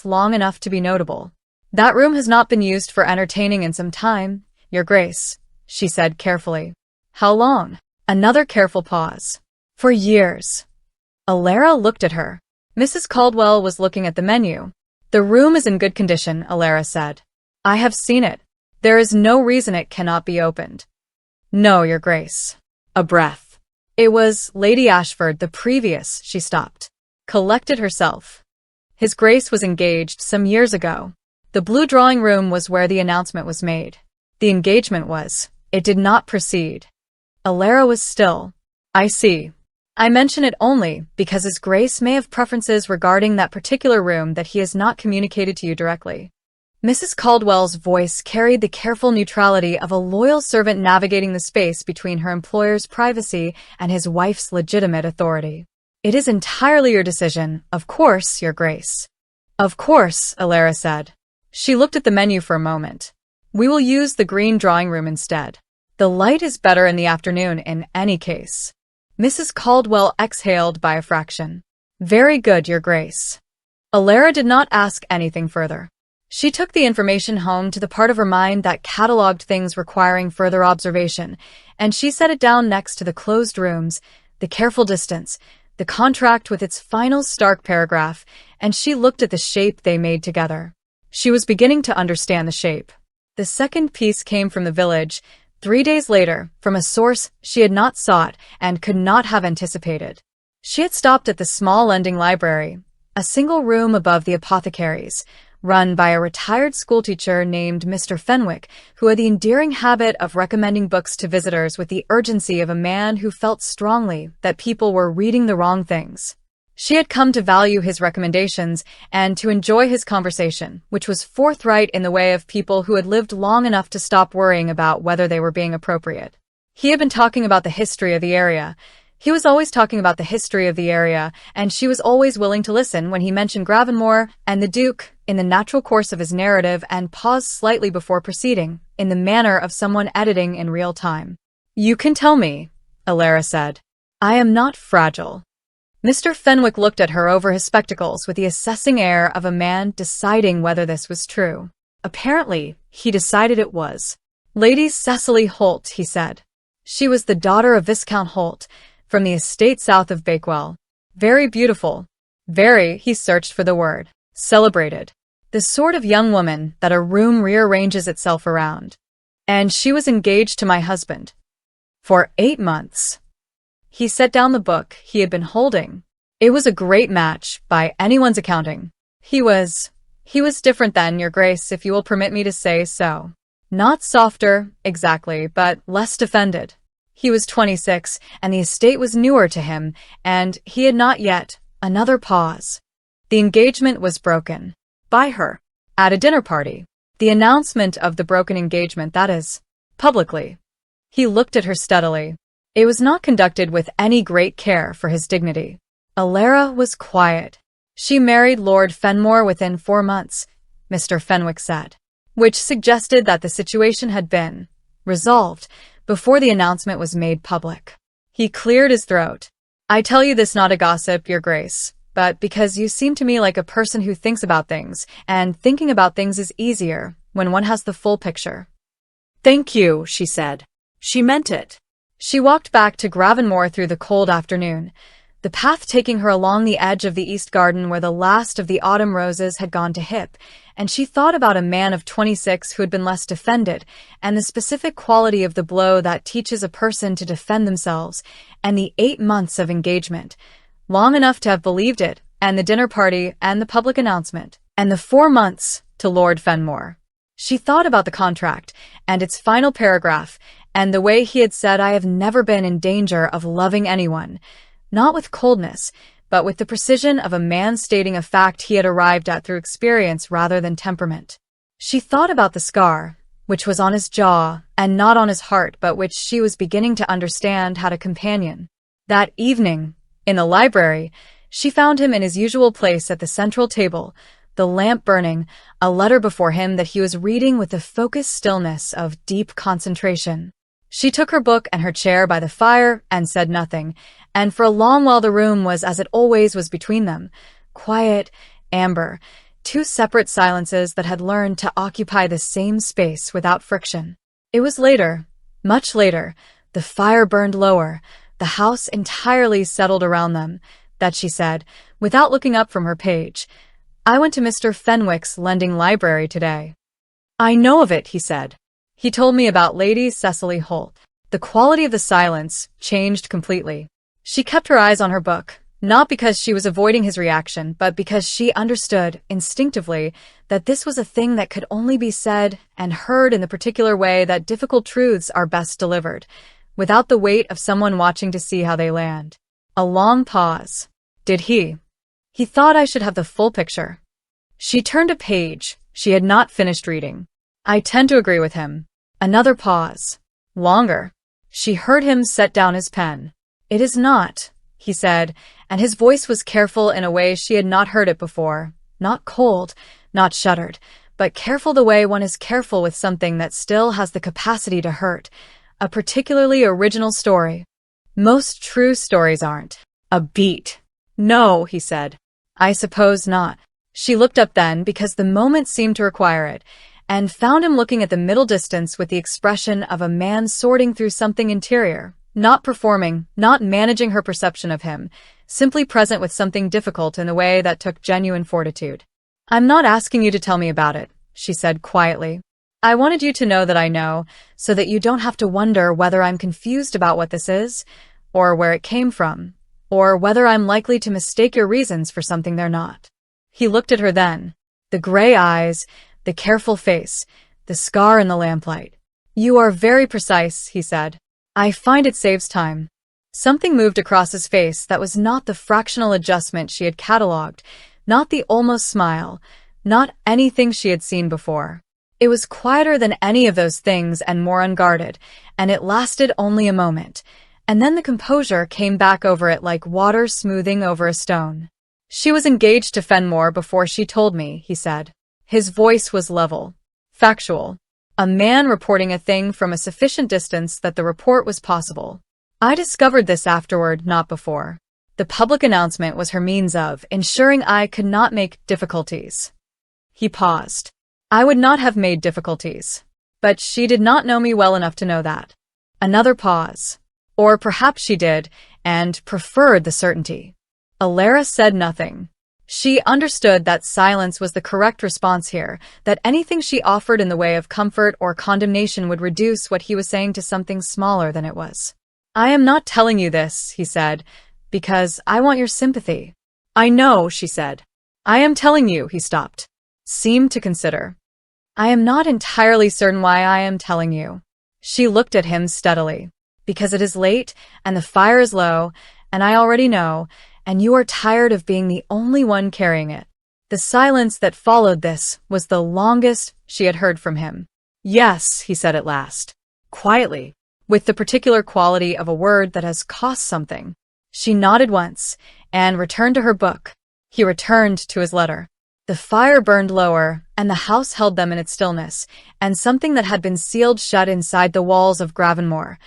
long enough to be notable. "That room has not been used for entertaining in some time, Your Grace," she said carefully. "How long?" Another careful pause. "For years." Alara looked at her. Mrs. Caldwell was looking at the menu. "The room is in good condition," Alara said. "I have seen it. There is no reason it cannot be opened." "No, Your Grace." A breath. It was Lady Ashford, the previous, she stopped. Collected herself. His Grace was engaged some years ago. The blue drawing room was where the announcement was made. The engagement was. It did not proceed. Alara was still. "I see. I mention it only because His Grace may have preferences regarding that particular room that he has not communicated to you directly." Mrs. Caldwell's voice carried the careful neutrality of a loyal servant navigating the space between her employer's privacy and his wife's legitimate authority. "It is entirely your decision, of course, Your Grace." "Of course," Alara said. She looked at the menu for a moment. "We will use the green drawing room instead. The light is better in the afternoon in any case." Mrs. Caldwell exhaled by a fraction. "Very good, Your Grace." Alara did not ask anything further. She took the information home to the part of her mind that catalogued things requiring further observation, and she set it down next to the closed rooms, the careful distance, the contract with its final stark paragraph, and she looked at the shape they made together. She was beginning to understand the shape. The second piece came from the village, 3 days later, from a source she had not sought and could not have anticipated. She had stopped at the small lending library, a single room above the apothecary's, run by a retired schoolteacher named Mr. Fenwick, who had the endearing habit of recommending books to visitors with the urgency of a man who felt strongly that people were reading the wrong things. She had come to value his recommendations and to enjoy his conversation, which was forthright in the way of people who had lived long enough to stop worrying about whether they were being appropriate. He had been talking about the history of the area. He was always talking about the history of the area, and she was always willing to listen when he mentioned Gravenmore and the Duke in the natural course of his narrative and paused slightly before proceeding, in the manner of someone editing in real time. "You can tell me," Alara said. "I am not fragile." Mr. Fenwick looked at her over his spectacles with the assessing air of a man deciding whether this was true. Apparently, he decided it was. "Lady Cecily Holt," he said. She was the daughter of Viscount Holt, from the estate south of Bakewell. Very beautiful. Very, he searched for the word. Celebrated. The sort of young woman that a room rearranges itself around. And she was engaged to my husband. For 8 months. He set down the book he had been holding. It was a great match, by anyone's accounting. He was different then, Your Grace, if you will permit me to say so. Not softer, exactly, but less defended. He was 26, and the estate was newer to him, and he had not yet. Another pause. The engagement was broken. By her. At a dinner party. The announcement of the broken engagement, that is. Publicly. He looked at her steadily. It was not conducted with any great care for his dignity. Alara was quiet. She married Lord Fenmore within 4 months, Mr. Fenwick said, which suggested that the situation had been resolved before the announcement was made public. He cleared his throat. I tell you this not a gossip, Your Grace, but because you seem to me like a person who thinks about things, and thinking about things is easier when one has the full picture. Thank you, she said. She meant it. She walked back to Gravenmore through the cold afternoon, the path taking her along the edge of the east garden where the last of the autumn roses had gone to hip, and she thought about a man of 26 who had been less defended, and the specific quality of the blow that teaches a person to defend themselves, and the 8 months of engagement, long enough to have believed it, and the dinner party, and the public announcement, and the 4 months to Lord Fenmore. She thought about the contract, and its final paragraph, and the way he had said, I have never been in danger of loving anyone, not with coldness, but with the precision of a man stating a fact he had arrived at through experience rather than temperament. She thought about the scar, which was on his jaw, and not on his heart, but which she was beginning to understand had a companion. That evening, in the library, she found him in his usual place at the central table, the lamp burning, a letter before him that he was reading with the focused stillness of deep concentration. She took her book and her chair by the fire and said nothing, and for a long while the room was as it always was between them, quiet, amber, 2 separate silences that had learned to occupy the same space without friction. It was later, much later, the fire burned lower, the house entirely settled around them, that she said, without looking up from her page, I went to Mr. Fenwick's lending library today. I know of it, he said. He told me about Lady Cecily Holt. The quality of the silence changed completely. She kept her eyes on her book, not because she was avoiding his reaction, but because she understood, instinctively, that this was a thing that could only be said and heard in the particular way that difficult truths are best delivered, without the weight of someone watching to see how they land. A long pause. Did he? He thought I should have the full picture. She turned a page she had not finished reading. I tend to agree with him. Another pause. Longer. She heard him set down his pen. It is not, he said, and his voice was careful in a way she had not heard it before. Not cold, not shuddered, but careful the way one is careful with something that still has the capacity to hurt. A particularly original story. Most true stories aren't. A beat. No, he said. I suppose not. She looked up then because the moment seemed to require it, and found him looking at the middle distance with the expression of a man sorting through something interior, not performing, not managing her perception of him, simply present with something difficult in a way that took genuine fortitude. I'm not asking you to tell me about it, she said quietly. I wanted you to know that I know, so that you don't have to wonder whether I'm confused about what this is, or where it came from, or whether I'm likely to mistake your reasons for something they're not. He looked at her then. The gray eyes, the careful face, the scar in the lamplight. You are very precise, he said. I find it saves time. Something moved across his face that was not the fractional adjustment she had catalogued, not the almost smile, not anything she had seen before. It was quieter than any of those things and more unguarded, and it lasted only a moment, and then the composure came back over it like water smoothing over a stone. She was engaged to Fenmore before she told me, he said. His voice was level, factual. A man reporting a thing from a sufficient distance that the report was possible. I discovered this afterward, not before. The public announcement was her means of ensuring I could not make difficulties. He paused. I would not have made difficulties. But she did not know me well enough to know that. Another pause. Or perhaps she did, and preferred the certainty. Alara said nothing. She understood that silence was the correct response here, that anything she offered in the way of comfort or condemnation would reduce what he was saying to something smaller than it was. "I am not telling you this," he said, "because I want your sympathy." "I know," she said. "I am telling you," he stopped. Seemed to consider. "I am not entirely certain why I am telling you." She looked at him steadily. "Because it is late, and the fire is low, and I already know, and you are tired of being the only one carrying it." The silence that followed this was the longest she had heard from him. "Yes," he said at last, quietly, with the particular quality of a word that has cost something. She nodded once, and returned to her book. He returned to his letter. The fire burned lower, and the house held them in its stillness, and something that had been sealed shut inside the walls of Gravenmore.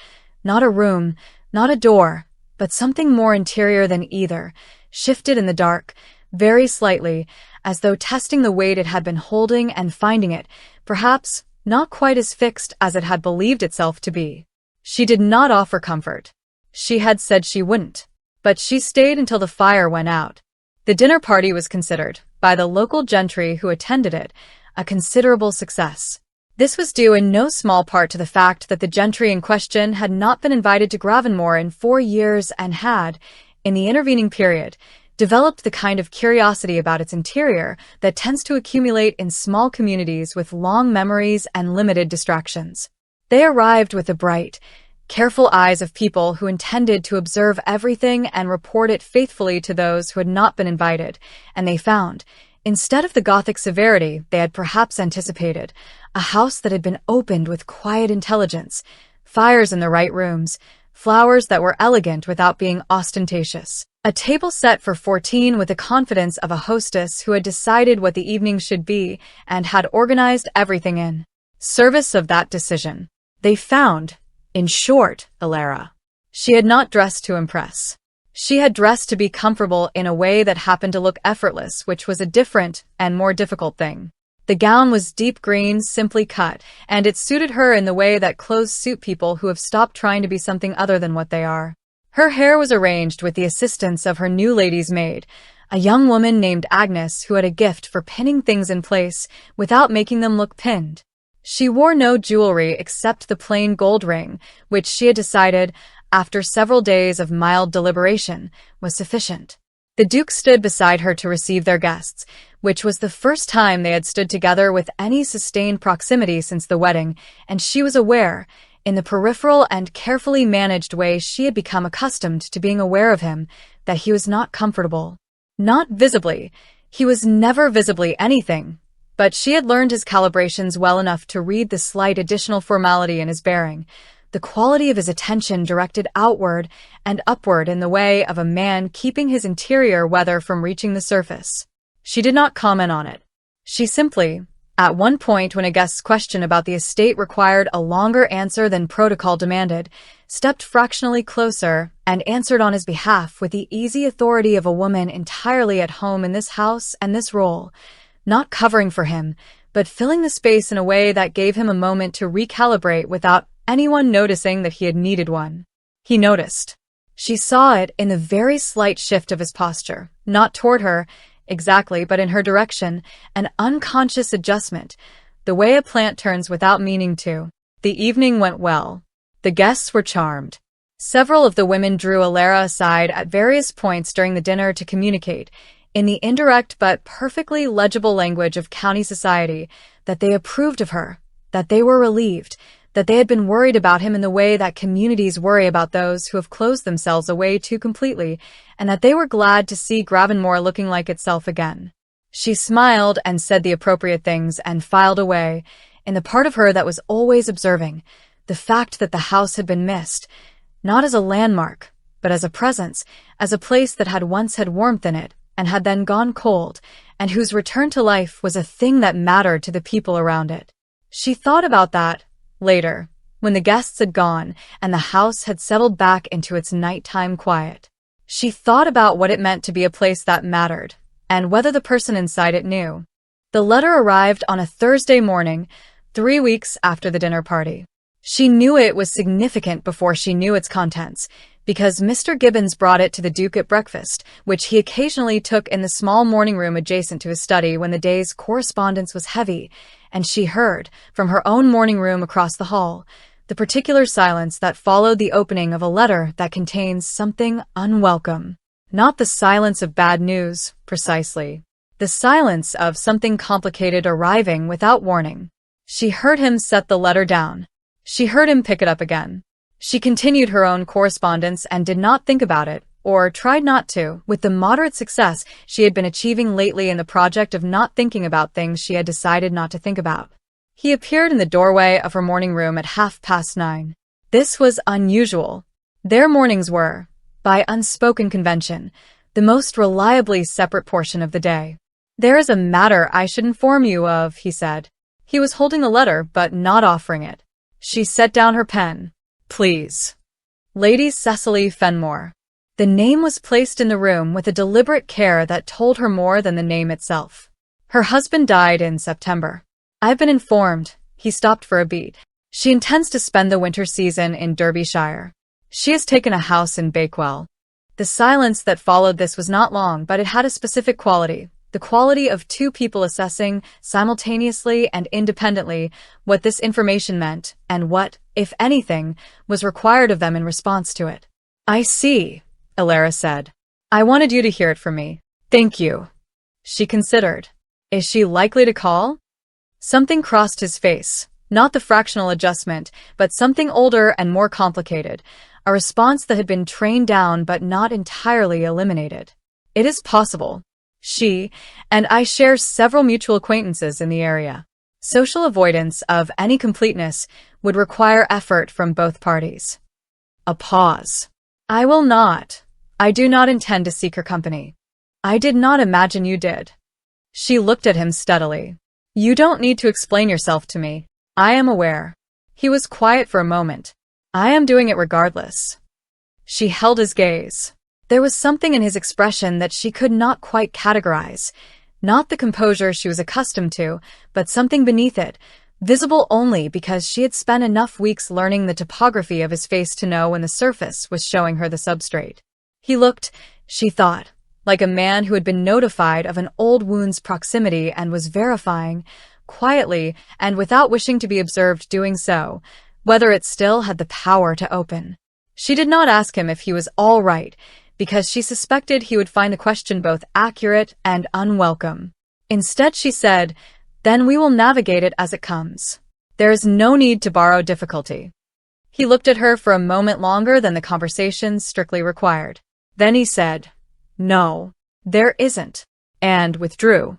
Not a room, not a door, but something more interior than either, shifted in the dark, very slightly, as though testing the weight it had been holding and finding it, perhaps, not quite as fixed as it had believed itself to be. She did not offer comfort. She had said she wouldn't, but she stayed until the fire went out. The dinner party was considered, by the local gentry who attended it, a considerable success. This was due in no small part to the fact that the gentry in question had not been invited to Gravenmore in 4 years and had, in the intervening period, developed the kind of curiosity about its interior that tends to accumulate in small communities with long memories and limited distractions. They arrived with the bright, careful eyes of people who intended to observe everything and report it faithfully to those who had not been invited, and they found, instead of the Gothic severity they had perhaps anticipated, a house that had been opened with quiet intelligence, fires in the right rooms, flowers that were elegant without being ostentatious, a table set for 14 with the confidence of a hostess who had decided what the evening should be and had organized everything in service of that decision. They found, in short, Alara. She had not dressed to impress. She had dressed to be comfortable in a way that happened to look effortless, which was a different and more difficult thing. The gown was deep green, simply cut, and it suited her in the way that clothes suit people who have stopped trying to be something other than what they are. Her hair was arranged with the assistance of her new lady's maid, a young woman named Agnes who had a gift for pinning things in place without making them look pinned. She wore no jewelry except the plain gold ring, which she had decided, after several days of mild deliberation, was sufficient. The Duke stood beside her to receive their guests, which was the first time they had stood together with any sustained proximity since the wedding, and she was aware, in the peripheral and carefully managed way she had become accustomed to being aware of him, that he was not comfortable. Not visibly. He was never visibly anything. But she had learned his calibrations well enough to read the slight additional formality in his bearing, the quality of his attention directed outward and upward in the way of a man keeping his interior weather from reaching the surface. She did not comment on it. She simply, at one point when a guest's question about the estate required a longer answer than protocol demanded, stepped fractionally closer and answered on his behalf with the easy authority of a woman entirely at home in this house and this role, not covering for him, but filling the space in a way that gave him a moment to recalibrate without anyone noticing that he had needed one. He noticed. She saw it in the very slight shift of his posture, not toward her, exactly, but in her direction, an unconscious adjustment, the way a plant turns without meaning to. The evening went well. The guests were charmed. Several of the women drew Alara aside at various points during the dinner to communicate, in the indirect but perfectly legible language of county society, that they approved of her, that they were relieved, that they had been worried about him in the way that communities worry about those who have closed themselves away too completely, and that they were glad to see Gravenmore looking like itself again. She smiled and said the appropriate things and filed away, in the part of her that was always observing, the fact that the house had been missed, not as a landmark, but as a presence, as a place that had once had warmth in it, and had then gone cold, and whose return to life was a thing that mattered to the people around it. She thought about that, later, when the guests had gone and the house had settled back into its nighttime quiet. She thought about what it meant to be a place that mattered, and whether the person inside it knew. The letter arrived on a Thursday morning, 3 weeks after the dinner party. She knew it was significant before she knew its contents, because Mr. Gibbons brought it to the Duke at breakfast, which he occasionally took in the small morning room adjacent to his study when the day's correspondence was heavy, and she heard, from her own morning room across the hall, the particular silence that followed the opening of a letter that contains something unwelcome. Not the silence of bad news, precisely. The silence of something complicated arriving without warning. She heard him set the letter down. She heard him pick it up again. She continued her own correspondence and did not think about it, or tried not to, with the moderate success she had been achieving lately in the project of not thinking about things she had decided not to think about. He appeared in the doorway of her morning room at 9:30. This was unusual. Their mornings were, by unspoken convention, the most reliably separate portion of the day. "There is a matter I should inform you of," he said. He was holding the letter but not offering it. She set down her pen. "Please." Lady Cecily Fenmore. The name was placed in the room with a deliberate care that told her more than the name itself. Her husband died in September. "I've been informed." He stopped for a beat. "She intends to spend the winter season in Derbyshire. She has taken a house in Bakewell." The silence that followed this was not long, but it had a specific quality. The quality of two people assessing, simultaneously and independently, what this information meant, and what, if anything, was required of them in response to it. "I see," Alara said. "I wanted you to hear it from me. Thank you." She considered. "Is she likely to call?" Something crossed his face. Not the fractional adjustment, but something older and more complicated. A response that had been trained down but not entirely eliminated. "It is possible. She and I share several mutual acquaintances in the area. Social avoidance of any completeness would require effort from both parties." A pause. "I will not. I do not intend to seek her company." "I did not imagine you did." She looked at him steadily. "You don't need to explain yourself to me. I am aware." He was quiet for a moment. "I am doing it regardless." She held his gaze. There was something in his expression that she could not quite categorize. Not the composure she was accustomed to, but something beneath it, visible only because she had spent enough weeks learning the topography of his face to know when the surface was showing her the substrate. He looked, she thought, like a man who had been notified of an old wound's proximity and was verifying, quietly and without wishing to be observed doing so, whether it still had the power to open. She did not ask him if he was all right, because she suspected he would find the question both accurate and unwelcome. Instead, she said, "Then we will navigate it as it comes. There is no need to borrow difficulty." He looked at her for a moment longer than the conversation strictly required. Then he said, "No, there isn't," and withdrew.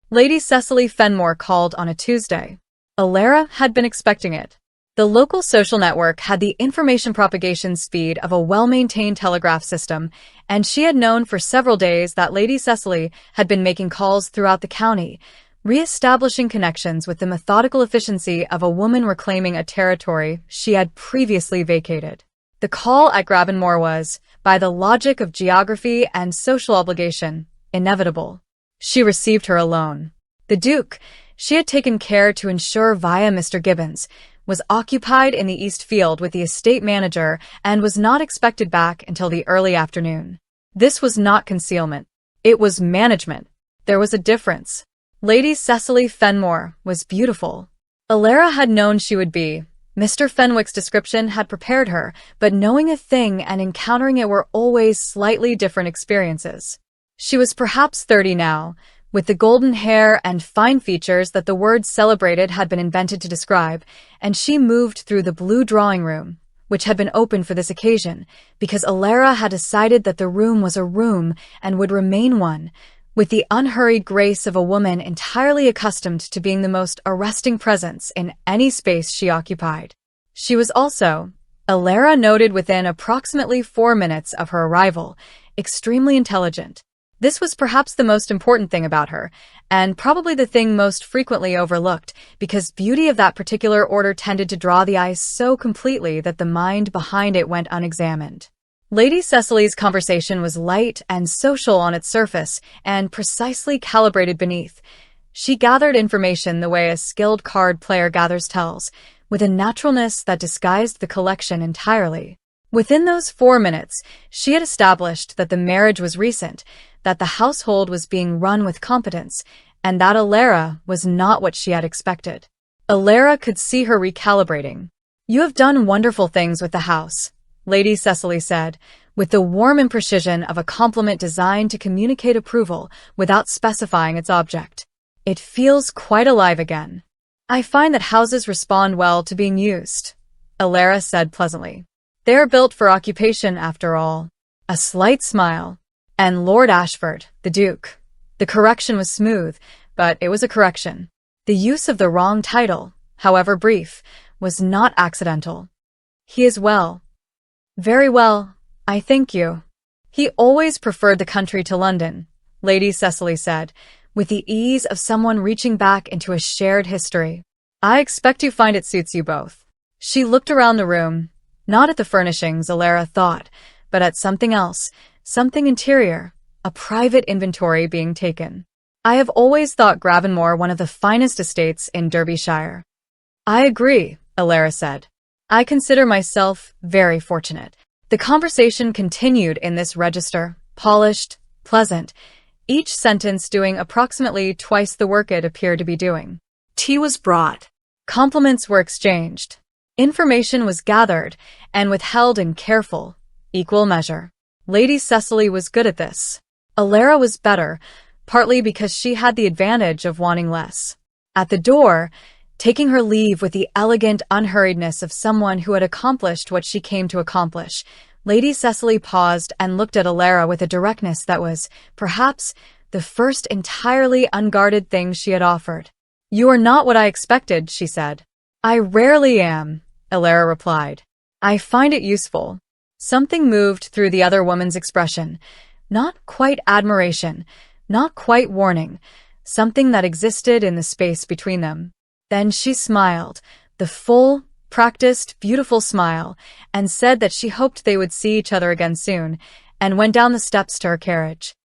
Lady Cecily Fenmore called on a Tuesday. Alara had been expecting it. The local social network had the information propagation speed of a well-maintained telegraph system, and she had known for several days that Lady Cecily had been making calls throughout the county, re-establishing connections with the methodical efficiency of a woman reclaiming a territory she had previously vacated. The call at Gravenmore was, by the logic of geography and social obligation, inevitable. She received her alone. The Duke, she had taken care to ensure via Mr. Gibbons, was occupied in the East Field with the estate manager and was not expected back until the early afternoon. This was not concealment. It was management. There was a difference. Lady Cecily Fenmore was beautiful. Alara had known she would be. Mr. Fenwick's description had prepared her, but knowing a thing and encountering it were always slightly different experiences. She was perhaps 30 now, with the golden hair and fine features that the word celebrated had been invented to describe, and she moved through the blue drawing room, which had been opened for this occasion, because Alara had decided that the room was a room and would remain one, with the unhurried grace of a woman entirely accustomed to being the most arresting presence in any space she occupied. She was also, Alara noted within approximately 4 minutes of her arrival, extremely intelligent. This was perhaps the most important thing about her, and probably the thing most frequently overlooked, because beauty of that particular order tended to draw the eye so completely that the mind behind it went unexamined. Lady Cecily's conversation was light and social on its surface, and precisely calibrated beneath. She gathered information the way a skilled card player gathers tells, with a naturalness that disguised the collection entirely. Within those 4 minutes, she had established that the marriage was recent, that the household was being run with competence, and that Alara was not what she had expected. Alara could see her recalibrating. "You have done wonderful things with the house," Lady Cecily said, with the warm imprecision of a compliment designed to communicate approval without specifying its object. "It feels quite alive again." "I find that houses respond well to being used," Alara said pleasantly. "They are built for occupation, after all." A slight smile. "And Lord Ashford, the Duke." The correction was smooth, but it was a correction. The use of the wrong title, however brief, was not accidental. "He is well." "Very well, I thank you." "He always preferred the country to London," Lady Cecily said, with the ease of someone reaching back into a shared history. "I expect you find it suits you both." She looked around the room, not at the furnishings, Alara thought, but at something else, something interior, a private inventory being taken. "I have always thought Gravenmore one of the finest estates in Derbyshire." "I agree," Alara said. "I consider myself very fortunate." The conversation continued in this register, polished, pleasant, each sentence doing approximately twice the work it appeared to be doing. Tea was brought. Compliments were exchanged. Information was gathered and withheld in careful, equal measure. Lady Cecily was good at this. Alara was better, partly because she had the advantage of wanting less. At the door, taking her leave with the elegant unhurriedness of someone who had accomplished what she came to accomplish, Lady Cecily paused and looked at Alara with a directness that was, perhaps, the first entirely unguarded thing she had offered. "You are not what I expected," she said. "I rarely am," Alara replied. "I find it useful." Something moved through the other woman's expression. Not quite admiration, not quite warning, something that existed in the space between them. Then she smiled, the full, practiced, beautiful smile, and said that she hoped they would see each other again soon, and went down the steps to her carriage.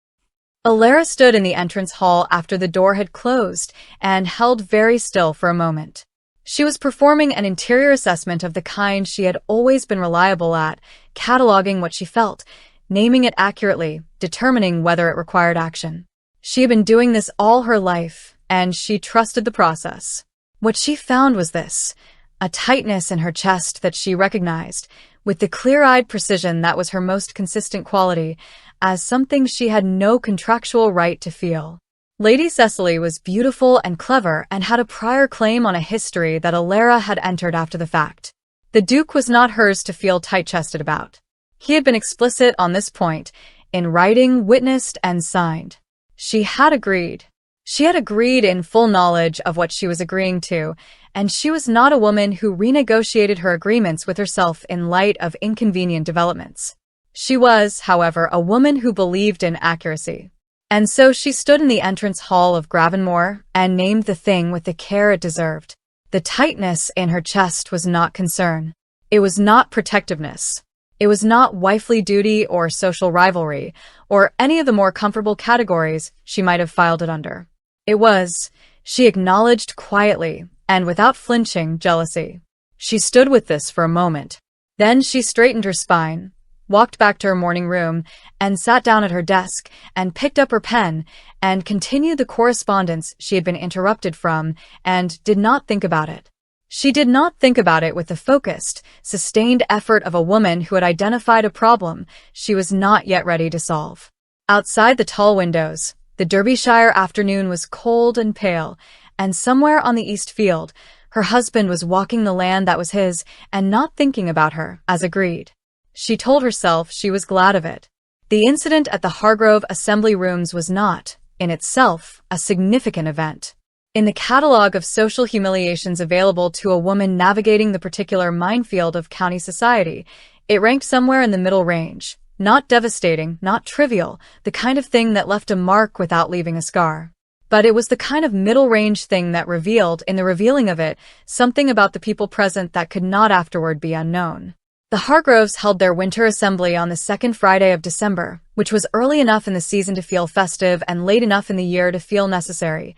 Alara stood in the entrance hall after the door had closed and held very still for a moment. She was performing an interior assessment of the kind she had always been reliable at, cataloging what she felt, naming it accurately, determining whether it required action. She had been doing this all her life, and she trusted the process. What she found was this: a tightness in her chest that she recognized, with the clear-eyed precision that was her most consistent quality, as something she had no contractual right to feel. Lady Cecily was beautiful and clever and had a prior claim on a history that Alara had entered after the fact. The Duke was not hers to feel tight-chested about. He had been explicit on this point, in writing, witnessed, and signed. She had agreed. She had agreed in full knowledge of what she was agreeing to, and she was not a woman who renegotiated her agreements with herself in light of inconvenient developments. She was, however, a woman who believed in accuracy. And so she stood in the entrance hall of Gravenmore and named the thing with the care it deserved. The tightness in her chest was not concern. It was not protectiveness. It was not wifely duty or social rivalry, or any of the more comfortable categories she might have filed it under. It was, she acknowledged quietly, and without flinching, jealousy. She stood with this for a moment. Then she straightened her spine, walked back to her morning room, and sat down at her desk, and picked up her pen, and continued the correspondence she had been interrupted from, and did not think about it. She did not think about it with the focused, sustained effort of a woman who had identified a problem she was not yet ready to solve. Outside the tall windows, the Derbyshire afternoon was cold and pale, and somewhere on the east field, her husband was walking the land that was his and not thinking about her, as agreed. She told herself she was glad of it. The incident at the Hargrove Assembly Rooms was not, in itself, a significant event. In the catalogue of social humiliations available to a woman navigating the particular minefield of county society, it ranked somewhere in the middle range. Not devastating, not trivial, the kind of thing that left a mark without leaving a scar. But it was the kind of middle-range thing that revealed, in the revealing of it, something about the people present that could not afterward be unknown. The Hargroves held their winter assembly on the second Friday of December, which was early enough in the season to feel festive and late enough in the year to feel necessary.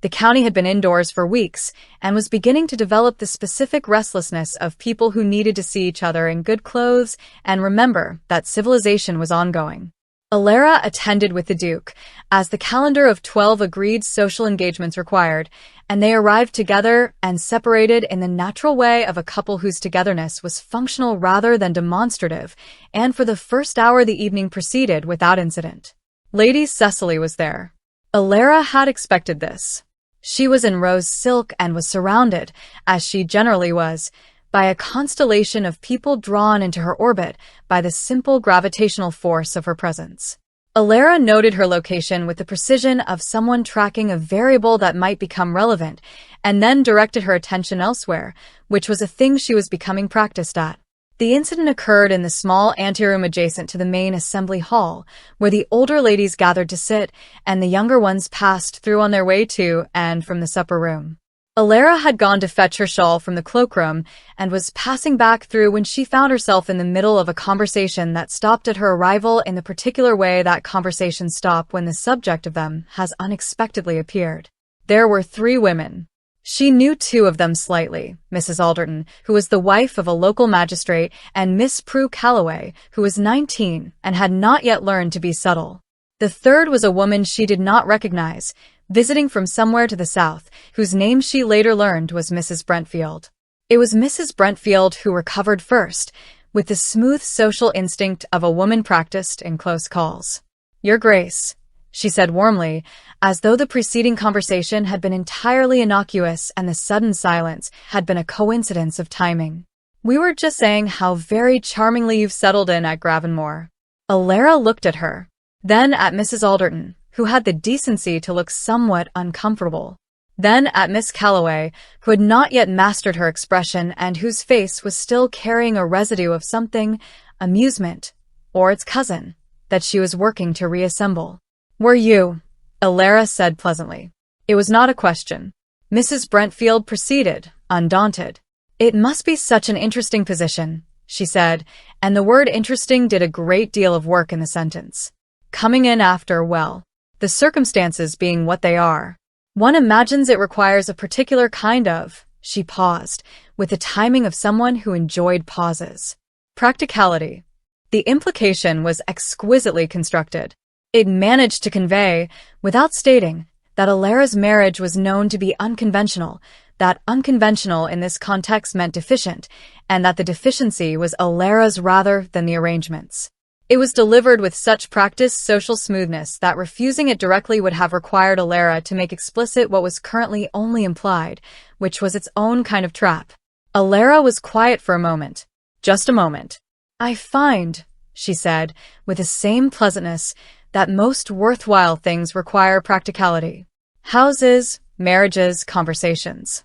The county had been indoors for weeks and was beginning to develop the specific restlessness of people who needed to see each other in good clothes and remember that civilization was ongoing. Alara attended with the Duke, as the calendar of 12 agreed social engagements required, and they arrived together and separated in the natural way of a couple whose togetherness was functional rather than demonstrative, and for the first hour the evening proceeded without incident. Lady Cecily was there. Alara had expected this. She was in rose silk and was surrounded, as she generally was, by a constellation of people drawn into her orbit by the simple gravitational force of her presence. Alara noted her location with the precision of someone tracking a variable that might become relevant, and then directed her attention elsewhere, which was a thing she was becoming practiced at. The incident occurred in the small anteroom adjacent to the main assembly hall, where the older ladies gathered to sit, and the younger ones passed through on their way to and from the supper room. Alara had gone to fetch her shawl from the cloakroom and was passing back through when she found herself in the middle of a conversation that stopped at her arrival in the particular way that conversations stop when the subject of them has unexpectedly appeared. There were 3 women. She knew 2 of them slightly, Mrs. Alderton, who was the wife of a local magistrate, and Miss Prue Calloway, who was 19 and had not yet learned to be subtle. The third was a woman she did not recognize, visiting from somewhere to the south, whose name she later learned was Mrs. Brentfield. It was Mrs. Brentfield who recovered first, with the smooth social instinct of a woman practiced in close calls. "Your Grace," she said warmly, as though the preceding conversation had been entirely innocuous and the sudden silence had been a coincidence of timing. "We were just saying how very charmingly you've settled in at Gravenmore." Alara looked at her, then at Mrs. Alderton, who had the decency to look somewhat uncomfortable, then at Miss Calloway, who had not yet mastered her expression and whose face was still carrying a residue of something, amusement, or its cousin, that she was working to reassemble. "Were you?" Alara said pleasantly. It was not a question. Mrs. Brentfield proceeded, undaunted. "It must be such an interesting position," she said, and the word interesting did a great deal of work in the sentence. "Coming in after, well, the circumstances being what they are. One imagines it requires a particular kind of," she paused, with the timing of someone who enjoyed pauses, "practicality." The implication was exquisitely constructed. It managed to convey, without stating, that Alara's marriage was known to be unconventional, that unconventional in this context meant deficient, and that the deficiency was Alara's rather than the arrangement's. It was delivered with such practiced social smoothness that refusing it directly would have required Alara to make explicit what was currently only implied, which was its own kind of trap. Alara was quiet for a moment. Just a moment. "I find," she said, with the same pleasantness, "that most worthwhile things require practicality. Houses, marriages, conversations."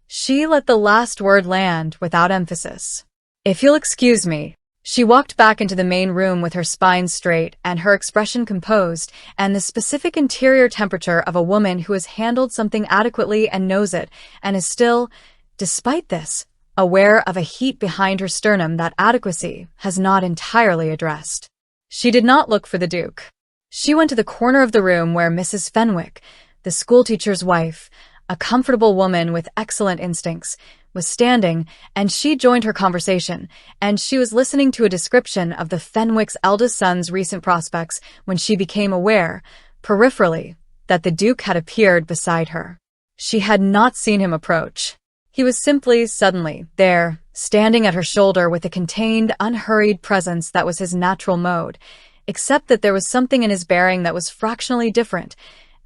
She let the last word land without emphasis. "If you'll excuse me." She walked back into the main room with her spine straight and her expression composed, and the specific interior temperature of a woman who has handled something adequately and knows it, and is still, despite this, aware of a heat behind her sternum that adequacy has not entirely addressed. She did not look for the Duke. She went to the corner of the room where Mrs. Fenwick, the schoolteacher's wife, a comfortable woman with excellent instincts, was standing, and she joined her conversation, and she was listening to a description of the Fenwick's eldest son's recent prospects when she became aware, peripherally, that the Duke had appeared beside her. She had not seen him approach. He was simply, suddenly, there, standing at her shoulder with a contained, unhurried presence that was his natural mode, except that there was something in his bearing that was fractionally different,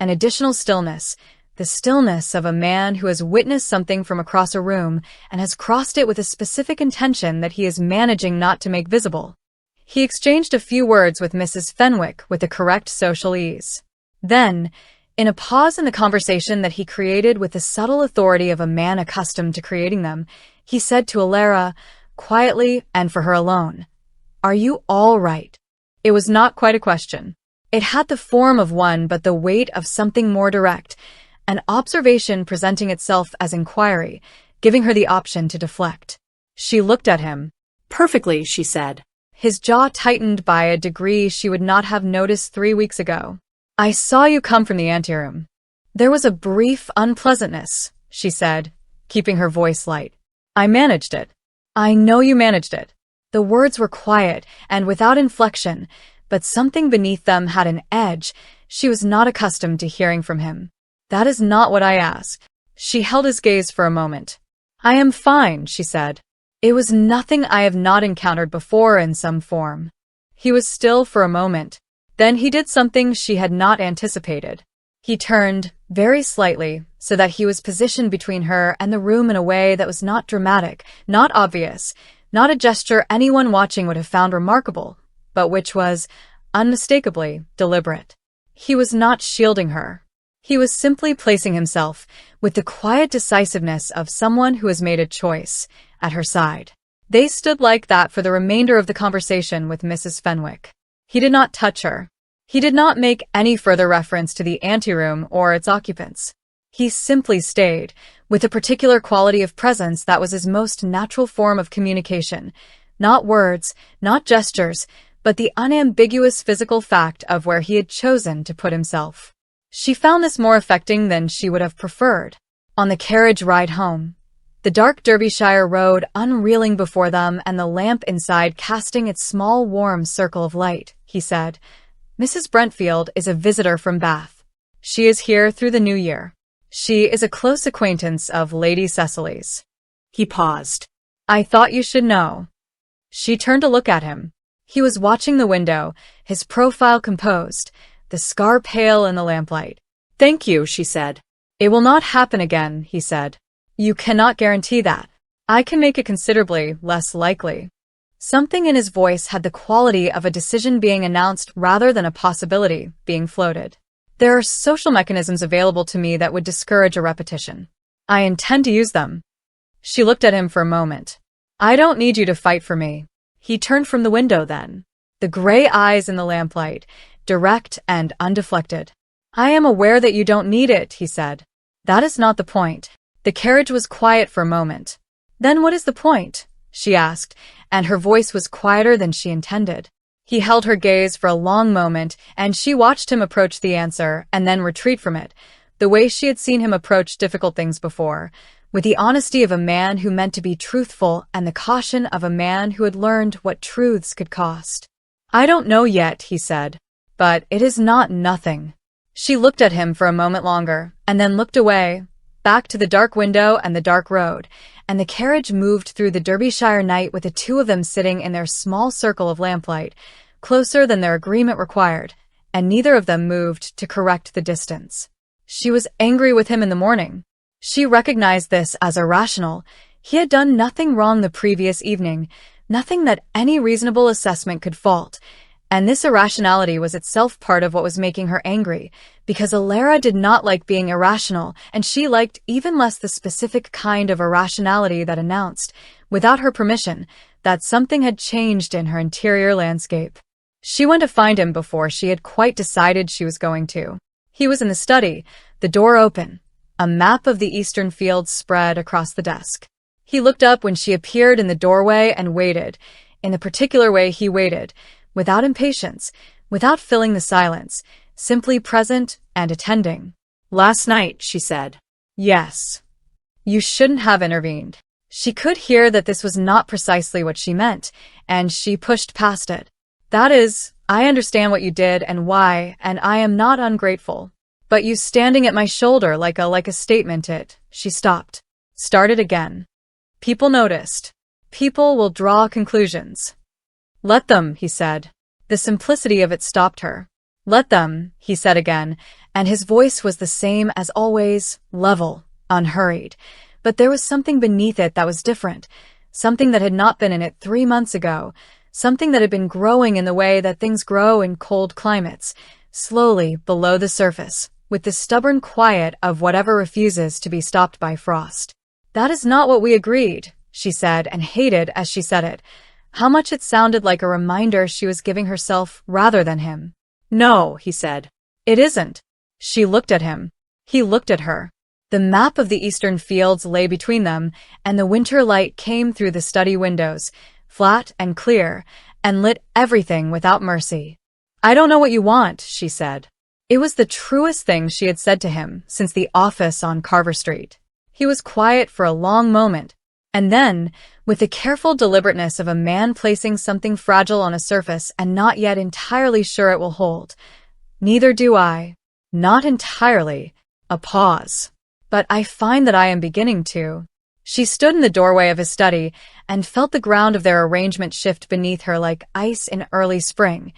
an additional stillness, the stillness of a man who has witnessed something from across a room and has crossed it with a specific intention that he is managing not to make visible. He exchanged a few words with Mrs. Fenwick with the correct social ease. Then, in a pause in the conversation that he created with the subtle authority of a man accustomed to creating them, he said to Alara, quietly and for her alone, "Are you all right?" It was not quite a question. It had the form of one but the weight of something more direct, an observation presenting itself as inquiry, giving her the option to deflect. She looked at him. "Perfectly," she said. His jaw tightened by a degree she would not have noticed 3 weeks ago. "I saw you come from the anteroom." "There was a brief unpleasantness," she said, keeping her voice light. "I managed it." "I know you managed it." The words were quiet and without inflection, but something beneath them had an edge. She was not accustomed to hearing from him. "That is not what I asked." She held his gaze for a moment. "I am fine," she said. It was nothing I have not encountered before in some form. He was still for a moment. Then he did something she had not anticipated. He turned, very slightly, so that he was positioned between her and the room in a way that was not dramatic, not obvious, not a gesture anyone watching would have found remarkable, but which was, unmistakably, deliberate. He was not shielding her. He was simply placing himself, with the quiet decisiveness of someone who has made a choice, at her side. They stood like that for the remainder of the conversation with Mrs. Fenwick. He did not touch her. He did not make any further reference to the anteroom or its occupants. He simply stayed, with a particular quality of presence that was his most natural form of communication. Not words, not gestures, but the unambiguous physical fact of where he had chosen to put himself. She found this more affecting than she would have preferred. On the carriage ride home, the dark Derbyshire road unreeling before them and the lamp inside casting its small warm circle of light, he said, "Mrs. Brentfield is a visitor from Bath. She is here through the new year. She is a close acquaintance of Lady Cecily's." He paused. "I thought you should know." She turned to look at him. He was watching the window, his profile composed, the scar pale in the lamplight. "Thank you," she said. "It will not happen again," he said. "You cannot guarantee that. I can make it considerably less likely." Something in his voice had the quality of a decision being announced rather than a possibility being floated. "There are social mechanisms available to me that would discourage a repetition. I intend to use them." She looked at him for a moment. "I don't need you to fight for me." He turned from the window then. The gray eyes in the lamplight, direct and undeflected. "I am aware that you don't need it," he said. "That is not the point." The carriage was quiet for a moment. "Then what is the point?" she asked, and her voice was quieter than she intended. He held her gaze for a long moment, and she watched him approach the answer and then retreat from it, the way she had seen him approach difficult things before, with the honesty of a man who meant to be truthful and the caution of a man who had learned what truths could cost. "I don't know yet," he said, "but it is not nothing." She looked at him for a moment longer, and then looked away, back to the dark window and the dark road, and the carriage moved through the Derbyshire night with the two of them sitting in their small circle of lamplight, closer than their agreement required, and neither of them moved to correct the distance. She was angry with him in the morning. She recognized this as irrational. He had done nothing wrong the previous evening, nothing that any reasonable assessment could fault, and this irrationality was itself part of what was making her angry, because Alara did not like being irrational, and she liked even less the specific kind of irrationality that announced, without her permission, that something had changed in her interior landscape. She went to find him before she had quite decided she was going to. He was in the study, the door open, a map of the eastern fields spread across the desk. He looked up when she appeared in the doorway and waited, in the particular way he waited, without impatience, without filling the silence, simply present and attending. "Last night," she said. "Yes. You shouldn't have intervened." She could hear that this was not precisely what she meant, and she pushed past it. "That is, I understand what you did and why, and I am not ungrateful. But you standing at my shoulder like a statement it." She stopped. Started again. "People noticed. People will draw conclusions." "Let them," he said. The simplicity of it stopped her. "Let them," he said again, and his voice was the same as always, level, unhurried. But there was something beneath it that was different, something that had not been in it 3 months ago, something that had been growing in the way that things grow in cold climates, slowly below the surface, with the stubborn quiet of whatever refuses to be stopped by frost. "That is not what we agreed," she said, and hated as she said it. How much it sounded like a reminder she was giving herself rather than him. "No," he said. "It isn't." She looked at him. He looked at her. The map of the eastern fields lay between them, and the winter light came through the study windows, flat and clear, and lit everything without mercy. "I don't know what you want," she said. It was the truest thing she had said to him since the office on Carver Street. He was quiet for a long moment, and then, with the careful deliberateness of a man placing something fragile on a surface and not yet entirely sure it will hold. Neither do I. Not entirely. A pause. But I find that I am beginning to. She stood in the doorway of his study and felt the ground of their arrangement shift beneath her like ice in early spring.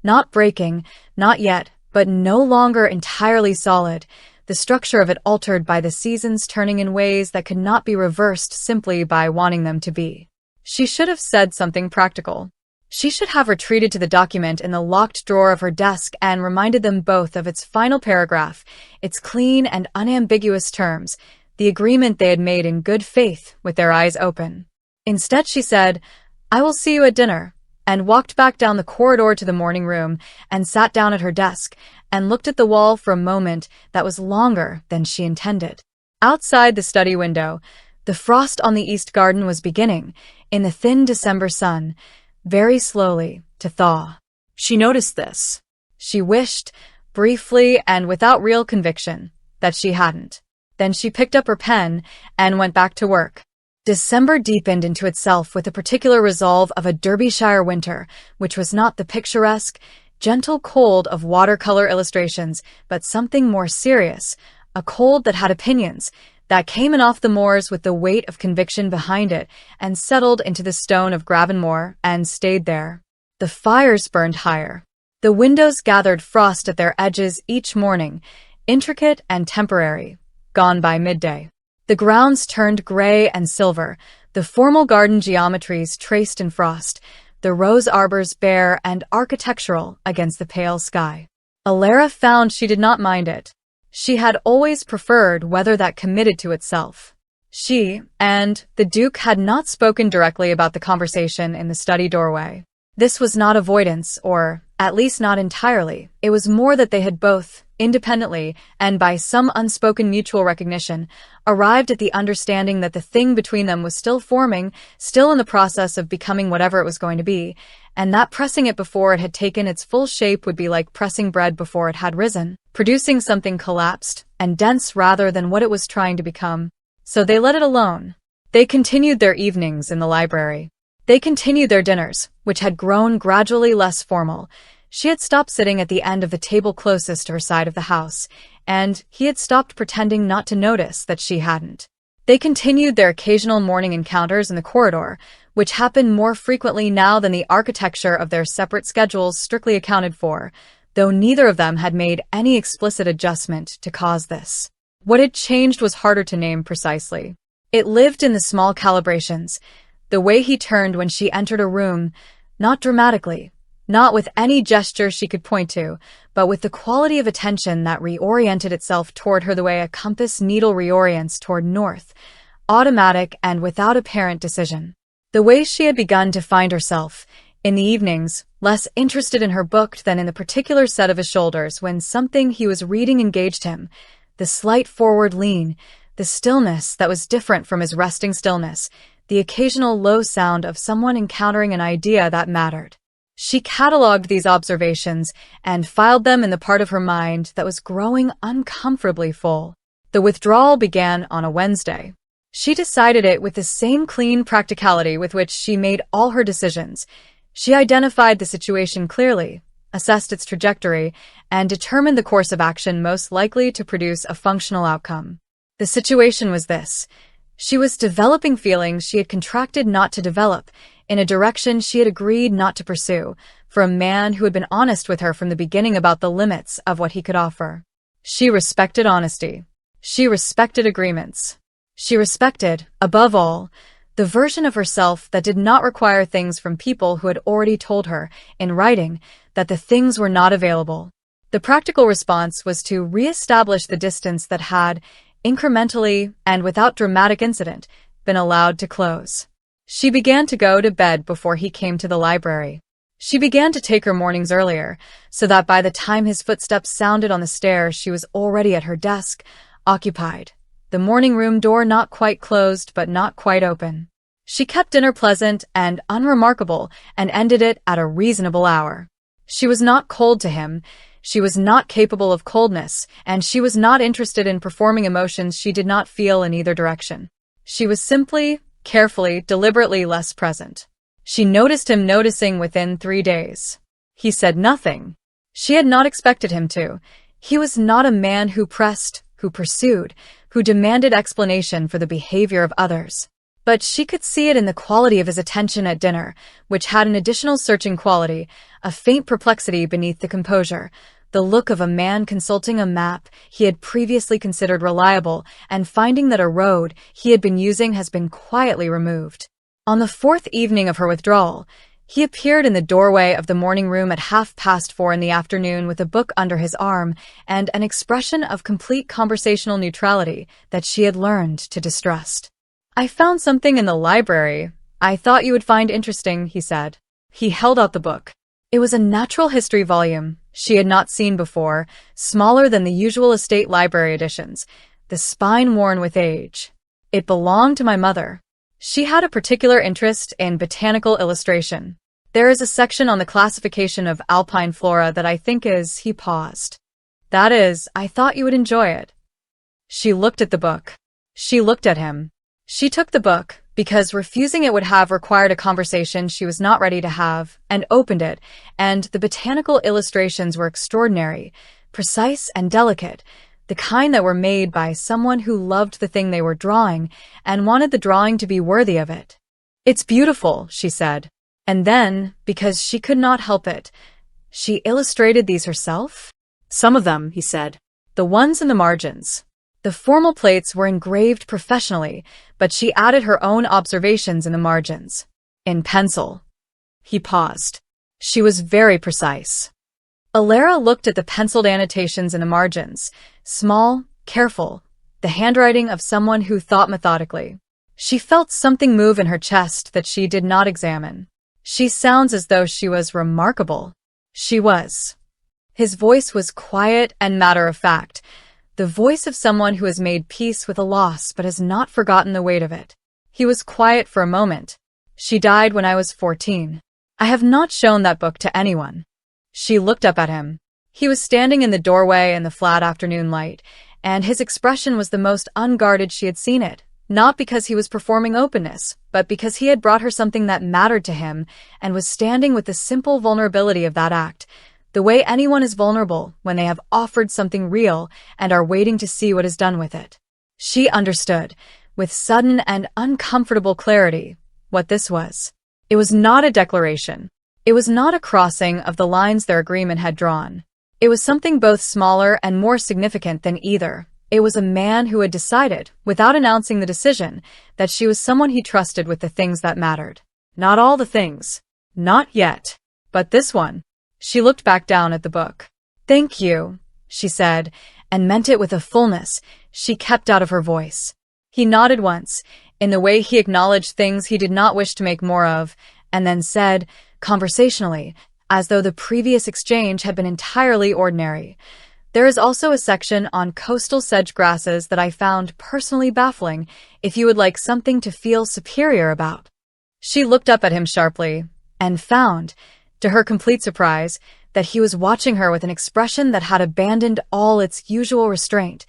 Not breaking, not yet, but no longer entirely solid, the structure of it altered by the seasons turning in ways that could not be reversed simply by wanting them to be. She should have said something practical. She should have retreated to the document in the locked drawer of her desk and reminded them both of its final paragraph, its clean and unambiguous terms, the agreement they had made in good faith with their eyes open. Instead, she said, "I will see you at dinner," and walked back down the corridor to the morning room and sat down at her desk and looked at the wall for a moment that was longer than she intended. Outside the study window, the frost on the east garden was beginning, in the thin December sun, very slowly to thaw. She noticed this. She wished, briefly and without real conviction, that she hadn't. Then she picked up her pen and went back to work. December deepened into itself with the particular resolve of a Derbyshire winter, which was not the picturesque, gentle cold of watercolor illustrations, but something more serious, a cold that had opinions, that came in off the moors with the weight of conviction behind it and settled into the stone of Gravenmore and stayed there. The fires burned higher. The windows gathered frost at their edges each morning, intricate and temporary, gone by midday. The grounds turned gray and silver, the formal garden geometries traced in frost, the rose arbors bare and architectural against the pale sky. Alara found she did not mind it. She had always preferred weather that committed to itself. She and the Duke had not spoken directly about the conversation in the study doorway. This was not avoidance, or at least not entirely. It was more that they had both, independently, and by some unspoken mutual recognition, arrived at the understanding that the thing between them was still forming, still in the process of becoming whatever it was going to be, and that pressing it before it had taken its full shape would be like pressing bread before it had risen, producing something collapsed and dense rather than what it was trying to become. So they let it alone. They continued their evenings in the library. They continued their dinners, which had grown gradually less formal. She had stopped sitting at the end of the table closest to her side of the house, and he had stopped pretending not to notice that she hadn't. They continued their occasional morning encounters in the corridor, which happened more frequently now than the architecture of their separate schedules strictly accounted for, though neither of them had made any explicit adjustment to cause this. What had changed was harder to name precisely. It lived in the small calibrations, the way he turned when she entered a room, not dramatically, not with any gesture she could point to, but with the quality of attention that reoriented itself toward her the way a compass needle reorients toward north, automatic and without apparent decision. The way she had begun to find herself, in the evenings, less interested in her book than in the particular set of his shoulders when something he was reading engaged him, the slight forward lean, the stillness that was different from his resting stillness, the occasional low sound of someone encountering an idea that mattered. She catalogued these observations and filed them in the part of her mind that was growing uncomfortably full. The withdrawal began on a Wednesday. She decided it with the same clean practicality with which she made all her decisions. She identified the situation clearly, assessed its trajectory, and determined the course of action most likely to produce a functional outcome. The situation was this. She was developing feelings she had contracted not to develop, in a direction she had agreed not to pursue, for a man who had been honest with her from the beginning about the limits of what he could offer. She respected honesty. She respected agreements. She respected, above all, the version of herself that did not require things from people who had already told her, in writing, that the things were not available. The practical response was to re-establish the distance that had, incrementally and without dramatic incident, been allowed to close. She began to go to bed before he came to the library. She began to take her mornings earlier, so that by the time his footsteps sounded on the stairs she was already at her desk, occupied, the morning room door not quite closed but not quite open. She kept dinner pleasant and unremarkable and ended it at a reasonable hour. She was not cold to him, she was not capable of coldness, and she was not interested in performing emotions she did not feel in either direction. She was simply carefully, deliberately less present. She noticed him noticing within 3 days. He said nothing. She had not expected him to. He was not a man who pressed, who pursued, who demanded explanation for the behavior of others. But she could see it in the quality of his attention at dinner, which had an additional searching quality, a faint perplexity beneath the composure, the look of a man consulting a map he had previously considered reliable and finding that a road he had been using has been quietly removed. On the 4th evening of her withdrawal, he appeared in the doorway of the morning room at 4:30 in the afternoon with a book under his arm and an expression of complete conversational neutrality that she had learned to distrust. "I found something in the library I thought you would find interesting," he said. He held out the book. It was a natural history volume she had not seen before, smaller than the usual estate library editions, the spine worn with age. "It belonged to my mother. She had a particular interest in botanical illustration. There is a section on the classification of alpine flora that I think is," he paused. "That is, I thought you would enjoy it." She looked at the book. She looked at him. She took the book, because refusing it would have required a conversation she was not ready to have, and opened it, and the botanical illustrations were extraordinary, precise and delicate, the kind that were made by someone who loved the thing they were drawing and wanted the drawing to be worthy of it. "It's beautiful," she said. And then, because she could not help it, she illustrated these herself? "Some of them," he said. "The ones in the margins." The formal plates were engraved professionally, but she added her own observations in the margins. In pencil. He paused. She was very precise. Alara looked at the penciled annotations in the margins, small, careful, the handwriting of someone who thought methodically. She felt something move in her chest that she did not examine. "She sounds as though she was remarkable." She was. His voice was quiet and matter-of-fact, the voice of someone who has made peace with a loss but has not forgotten the weight of it. He was quiet for a moment. "She died when I was 14. I have not shown that book to anyone." She looked up at him. He was standing in the doorway in the flat afternoon light, and his expression was the most unguarded she had seen it, not because he was performing openness, but because he had brought her something that mattered to him and was standing with the simple vulnerability of that act, the way anyone is vulnerable when they have offered something real and are waiting to see what is done with it. She understood, with sudden and uncomfortable clarity, what this was. It was not a declaration. It was not a crossing of the lines their agreement had drawn. It was something both smaller and more significant than either. It was a man who had decided, without announcing the decision, that she was someone he trusted with the things that mattered. Not all the things. Not yet. But this one. She looked back down at the book. "Thank you," she said, and meant it with a fullness she kept out of her voice. He nodded once, in the way he acknowledged things he did not wish to make more of, and then said, conversationally, as though the previous exchange had been entirely ordinary, "There is also a section on coastal sedge grasses that I found personally baffling, if you would like something to feel superior about." She looked up at him sharply, and found, to her complete surprise, that he was watching her with an expression that had abandoned all its usual restraint,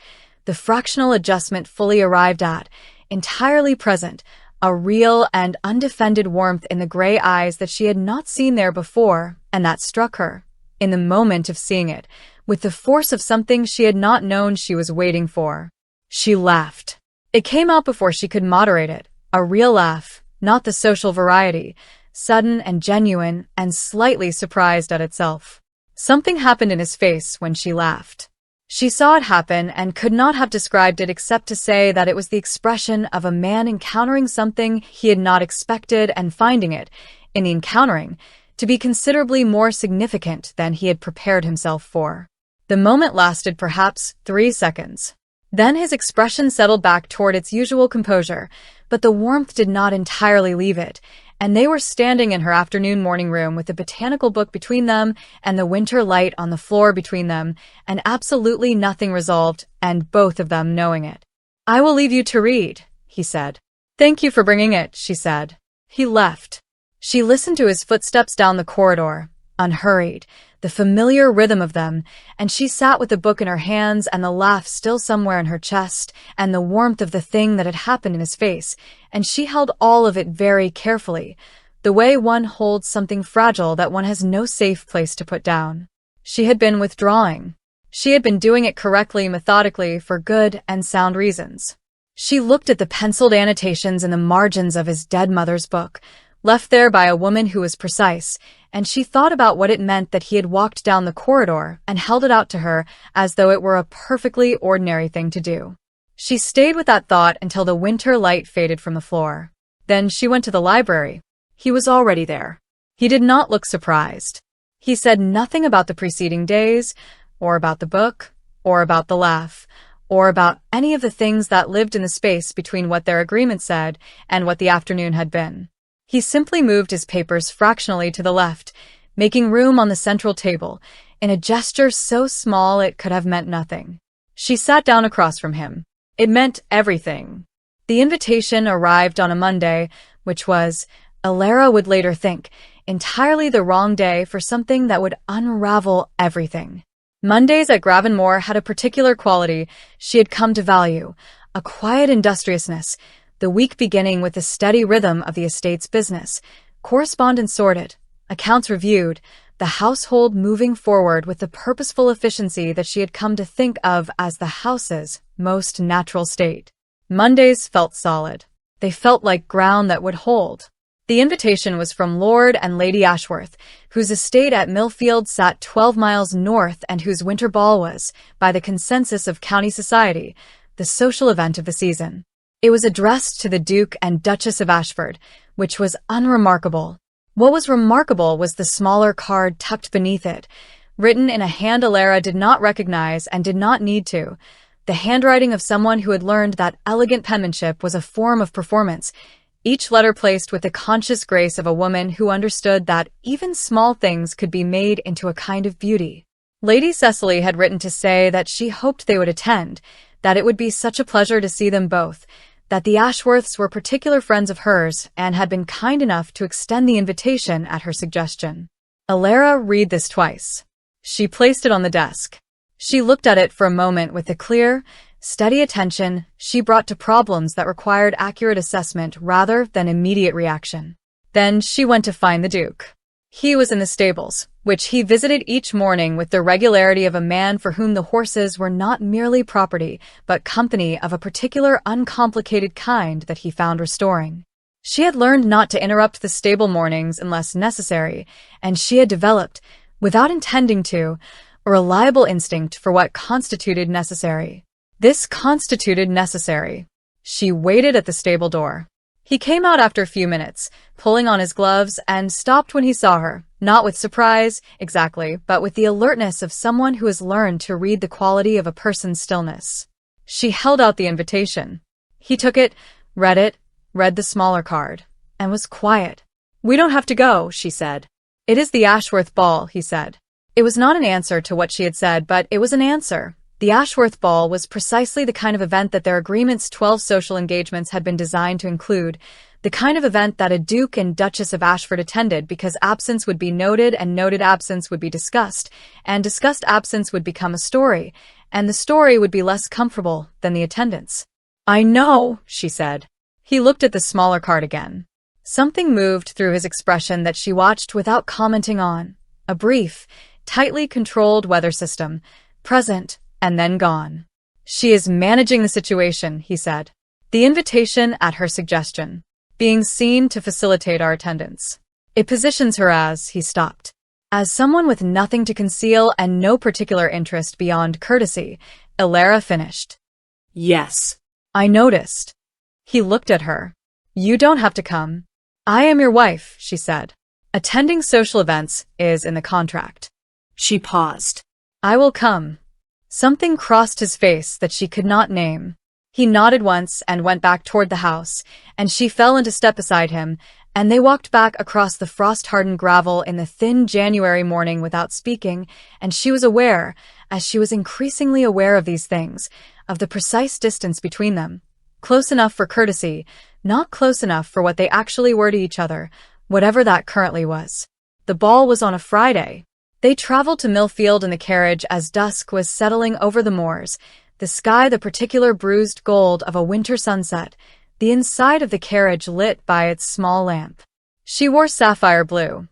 the fractional adjustment fully arrived at, entirely present, a real and undefended warmth in the gray eyes that she had not seen there before, and that struck her, in the moment of seeing it, with the force of something she had not known she was waiting for. She laughed. It came out before she could moderate it, a real laugh, not the social variety, sudden and genuine and slightly surprised at itself. Something happened in his face when she laughed. She saw it happen and could not have described it except to say that it was the expression of a man encountering something he had not expected and finding it, in the encountering, to be considerably more significant than he had prepared himself for. The moment lasted perhaps 3 seconds. Then his expression settled back toward its usual composure, but the warmth did not entirely leave it, and they were standing in her afternoon morning room with the botanical book between them and the winter light on the floor between them, and absolutely nothing resolved, and both of them knowing it. "I will leave you to read," he said. "Thank you for bringing it," she said. He left. She listened to his footsteps down the corridor, unhurried, the familiar rhythm of them, and she sat with the book in her hands and the laugh still somewhere in her chest and the warmth of the thing that had happened in his face, and she held all of it very carefully, the way one holds something fragile that one has no safe place to put down. She had been withdrawing. She had been doing it correctly, methodically, for good and sound reasons. She looked at the penciled annotations in the margins of his dead mother's book, left there by a woman who was precise, and she thought about what it meant that he had walked down the corridor and held it out to her as though it were a perfectly ordinary thing to do. She stayed with that thought until the winter light faded from the floor. Then she went to the library. He was already there. He did not look surprised. He said nothing about the preceding days, or about the book, or about the laugh, or about any of the things that lived in the space between what their agreement said and what the afternoon had been. He simply moved his papers fractionally to the left, making room on the central table, in a gesture so small it could have meant nothing. She sat down across from him. It meant everything. The invitation arrived on a Monday, which was, Alara would later think, entirely the wrong day for something that would unravel everything. Mondays at Gravenmore had a particular quality she had come to value, a quiet industriousness, the week beginning with the steady rhythm of the estate's business, correspondence sorted, accounts reviewed, the household moving forward with the purposeful efficiency that she had come to think of as the house's most natural state. Mondays felt solid. They felt like ground that would hold. The invitation was from Lord and Lady Ashworth, whose estate at Millfield sat 12 miles north and whose winter ball was, by the consensus of county society, the social event of the season. It was addressed to the Duke and Duchess of Ashford, which was unremarkable. What was remarkable was the smaller card tucked beneath it, written in a hand Alara did not recognize and did not need to, the handwriting of someone who had learned that elegant penmanship was a form of performance, each letter placed with the conscious grace of a woman who understood that even small things could be made into a kind of beauty. Lady Cecily had written to say that she hoped they would attend, that it would be such a pleasure to see them both, that the Ashworths were particular friends of hers and had been kind enough to extend the invitation at her suggestion. Alara read this twice. She placed it on the desk. She looked at it for a moment with the clear, steady attention she brought to problems that required accurate assessment rather than immediate reaction. Then she went to find the Duke. He was in the stables, which he visited each morning with the regularity of a man for whom the horses were not merely property, but company of a particular uncomplicated kind that he found restoring. She had learned not to interrupt the stable mornings unless necessary, and she had developed, without intending to, a reliable instinct for what constituted necessary. This constituted necessary. She waited at the stable door. He came out after a few minutes, pulling on his gloves, and stopped when he saw her, not with surprise, exactly, but with the alertness of someone who has learned to read the quality of a person's stillness. She held out the invitation. He took it, read the smaller card, and was quiet. "We don't have to go," she said. "It is the Ashworth ball," he said. It was not an answer to what she had said, but it was an answer. The Ashworth ball was precisely the kind of event that their agreement's 12 social engagements had been designed to include, the kind of event that a Duke and Duchess of Ashford attended because absence would be noted and noted absence would be discussed, and discussed absence would become a story, and the story would be less comfortable than the attendance. "I know," she said. He looked at the smaller card again. Something moved through his expression that she watched without commenting on. A brief, tightly controlled weather system, present, and then gone. "She is managing the situation," he said. "The invitation at her suggestion. Being seen to facilitate our attendance. It positions her as," he stopped, "as someone with nothing to conceal and no particular interest beyond courtesy." Alara finished. "Yes. I noticed." He looked at her. "You don't have to come. I am your wife," she said. "Attending social events is in the contract." She paused. "I will come." Something crossed his face that she could not name. He nodded once and went back toward the house, and she fell into step beside him, and they walked back across the frost-hardened gravel in the thin January morning without speaking, and she was aware, as she was increasingly aware of these things, of the precise distance between them. Close enough for courtesy, not close enough for what they actually were to each other, whatever that currently was. The ball was on a Friday. They traveled to Millfield in the carriage as dusk was settling over the moors, the sky the particular bruised gold of a winter sunset, the inside of the carriage lit by its small lamp. She wore sapphire blue.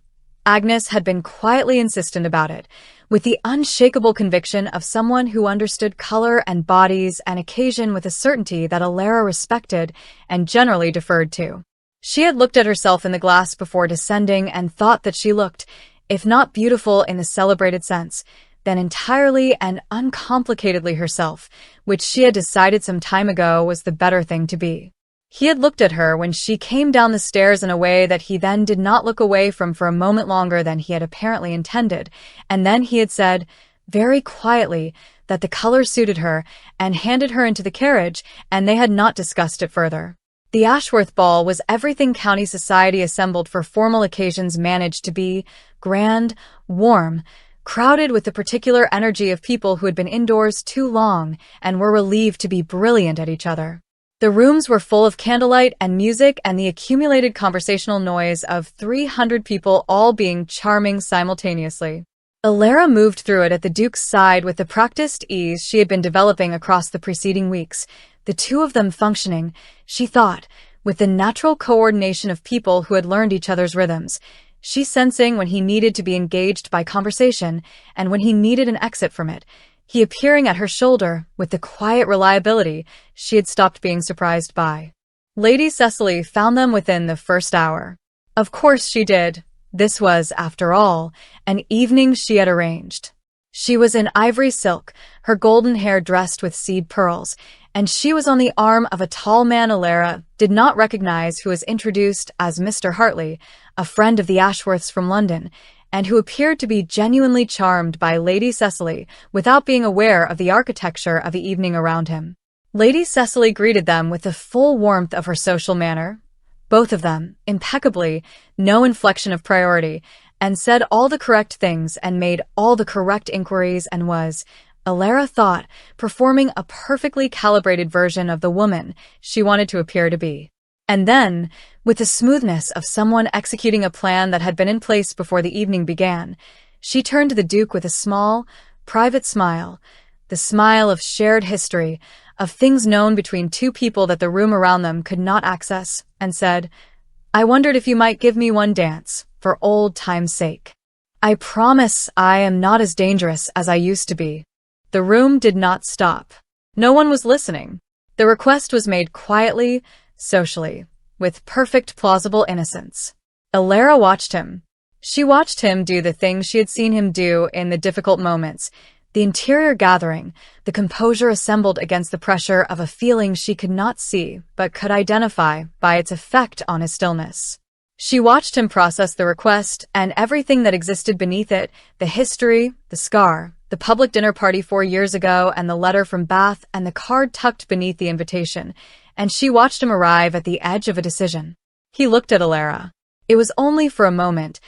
Agnes had been quietly insistent about it, with the unshakable conviction of someone who understood color and bodies and occasion with a certainty that Alara respected and generally deferred to. She had looked at herself in the glass before descending and thought that she looked, if not beautiful in the celebrated sense, then entirely and uncomplicatedly herself, which she had decided some time ago was the better thing to be. He had looked at her when she came down the stairs in a way that he then did not look away from for a moment longer than he had apparently intended, and then he had said, very quietly, that the color suited her, and handed her into the carriage, and they had not discussed it further. The Ashworth ball was everything county society assembled for formal occasions managed to be: grand, warm, crowded with the particular energy of people who had been indoors too long and were relieved to be brilliant at each other. The rooms were full of candlelight and music and the accumulated conversational noise of 300 people all being charming simultaneously. Alara moved through it at the Duke's side with the practiced ease she had been developing across the preceding weeks, the two of them functioning, she thought, with the natural coordination of people who had learned each other's rhythms, she sensing when he needed to be engaged by conversation and when he needed an exit from it, he appearing at her shoulder with the quiet reliability she had stopped being surprised by. Lady Cecily found them within the first hour. Of course she did. This was, after all, an evening she had arranged. She was in ivory silk, her golden hair dressed with seed pearls, and she was on the arm of a tall man Alara did not recognize, who was introduced as Mr. Hartley, a friend of the Ashworths from London, and who appeared to be genuinely charmed by Lady Cecily without being aware of the architecture of the evening around him. Lady Cecily greeted them with the full warmth of her social manner, both of them, impeccably, no inflection of priority, and said all the correct things and made all the correct inquiries and was, Alara thought, performing a perfectly calibrated version of the woman she wanted to appear to be. And then, with the smoothness of someone executing a plan that had been in place before the evening began, she turned to the Duke with a small, private smile, the smile of shared history, of things known between two people that the room around them could not access, and said, I wondered if you might give me one dance, for old time's sake. I promise I am not as dangerous as I used to be. The room did not stop. No one was listening. The request was made quietly, socially, with perfect plausible innocence. Alara watched him. She watched him do the things she had seen him do in the difficult moments, the interior gathering, the composure assembled against the pressure of a feeling she could not see but could identify by its effect on his stillness. She watched him process the request and everything that existed beneath it, the history, the scar, the public dinner party 4 years ago and the letter from Bath and the card tucked beneath the invitation, and she watched him arrive at the edge of a decision. He looked at Alara. It was only for a moment,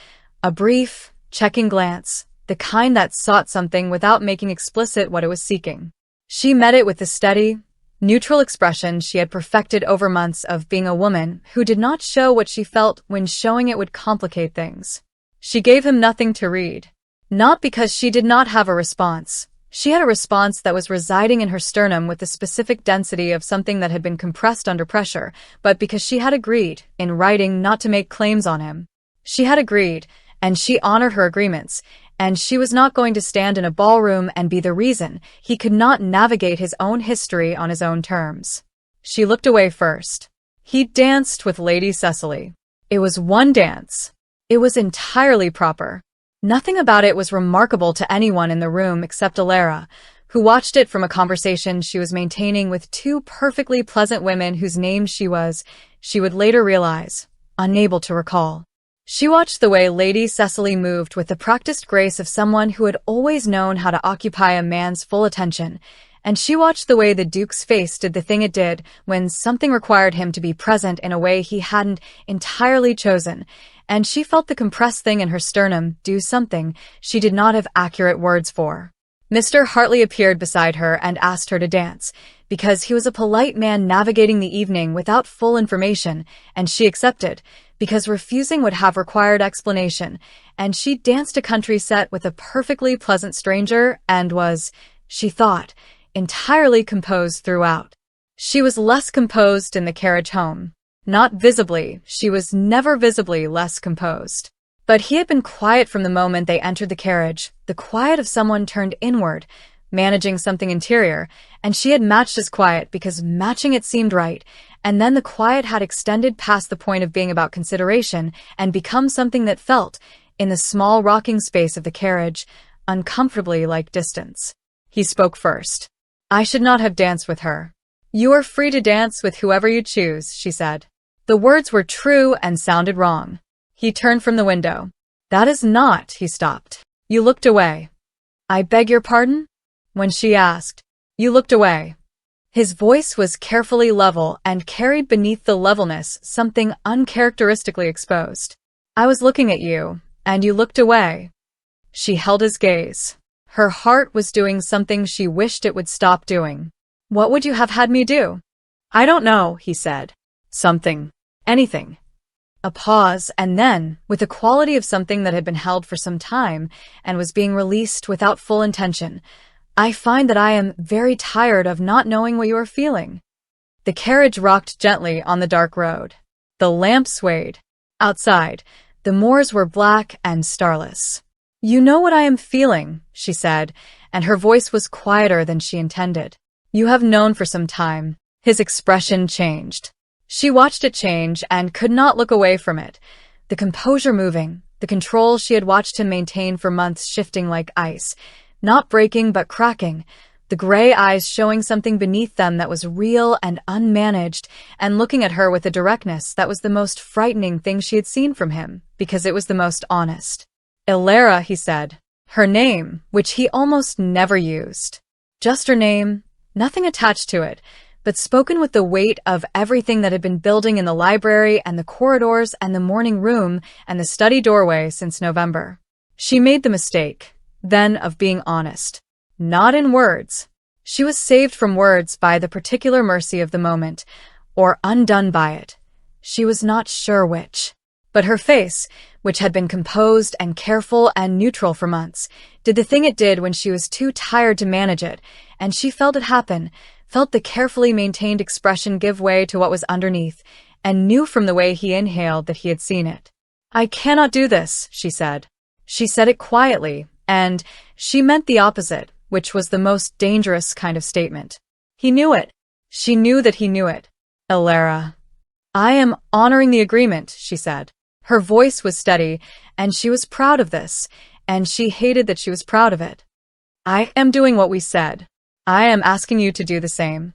a brief, checking glance, the kind that sought something without making explicit what it was seeking. She met it with the steady, neutral expression she had perfected over months of being a woman who did not show what she felt when showing it would complicate things. She gave him nothing to read. Not because she did not have a response. She had a response that was residing in her sternum with the specific density of something that had been compressed under pressure, but because she had agreed, in writing, not to make claims on him. She had agreed, and she honored her agreements, and she was not going to stand in a ballroom and be the reason he could not navigate his own history on his own terms. She looked away first. He danced with Lady Cecily. It was one dance. It was entirely proper. Nothing about it was remarkable to anyone in the room except Alara, who watched it from a conversation she was maintaining with two perfectly pleasant women whose names she would later realize, unable to recall. She watched the way Lady Cecily moved with the practiced grace of someone who had always known how to occupy a man's full attention, and she watched the way the Duke's face did the thing it did when something required him to be present in a way he hadn't entirely chosen, and she felt the compressed thing in her sternum do something she did not have accurate words for. Mr. Hartley appeared beside her and asked her to dance, because he was a polite man navigating the evening without full information, and she accepted, because refusing would have required explanation, and she danced a country set with a perfectly pleasant stranger and was, she thought, entirely composed throughout. She was less composed in the carriage home. Not visibly, she was never visibly less composed. But he had been quiet from the moment they entered the carriage, the quiet of someone turned inward, managing something interior, and she had matched his quiet because matching it seemed right, and then the quiet had extended past the point of being about consideration and become something that felt, in the small rocking space of the carriage, uncomfortably like distance. He spoke first. "I should not have danced with her." "You are free to dance with whoever you choose," she said. The words were true and sounded wrong. He turned from the window. "That is not," he stopped. "You looked away." "I beg your pardon?" When she asked, "You looked away." His voice was carefully level and carried beneath the levelness something uncharacteristically exposed. "I was looking at you, and you looked away." She held his gaze. Her heart was doing something she wished it would stop doing. "What would you have had me do?" "I don't know," he said. "Something. Anything." A pause, and then, with the quality of something that had been held for some time and was being released without full intention, "I find that I am very tired of not knowing what you are feeling." The carriage rocked gently on the dark road. The lamp swayed. Outside, the moors were black and starless. "You know what I am feeling," she said, and her voice was quieter than she intended. "You have known for some time." His expression changed. She watched it change and could not look away from it. The composure moving, the control she had watched him maintain for months shifting like ice, not breaking but cracking, the gray eyes showing something beneath them that was real and unmanaged, and looking at her with a directness that was the most frightening thing she had seen from him, because it was the most honest. "Ilara," he said. Her name, which he almost never used. Just her name, nothing attached to it, but spoken with the weight of everything that had been building in the library and the corridors and the morning room and the study doorway since November. She made the mistake, then, of being honest. Not in words. She was saved from words by the particular mercy of the moment, or undone by it. She was not sure which. But her face, which had been composed and careful and neutral for months, did the thing it did when she was too tired to manage it, and she felt it happen, felt the carefully maintained expression give way to what was underneath, and knew from the way he inhaled that he had seen it. "I cannot do this," she said. She said it quietly, and she meant the opposite, which was the most dangerous kind of statement. He knew it. She knew that he knew it. "Ilara." "I am honoring the agreement," she said. Her voice was steady, and she was proud of this, and she hated that she was proud of it. "I am doing what we said. I am asking you to do the same."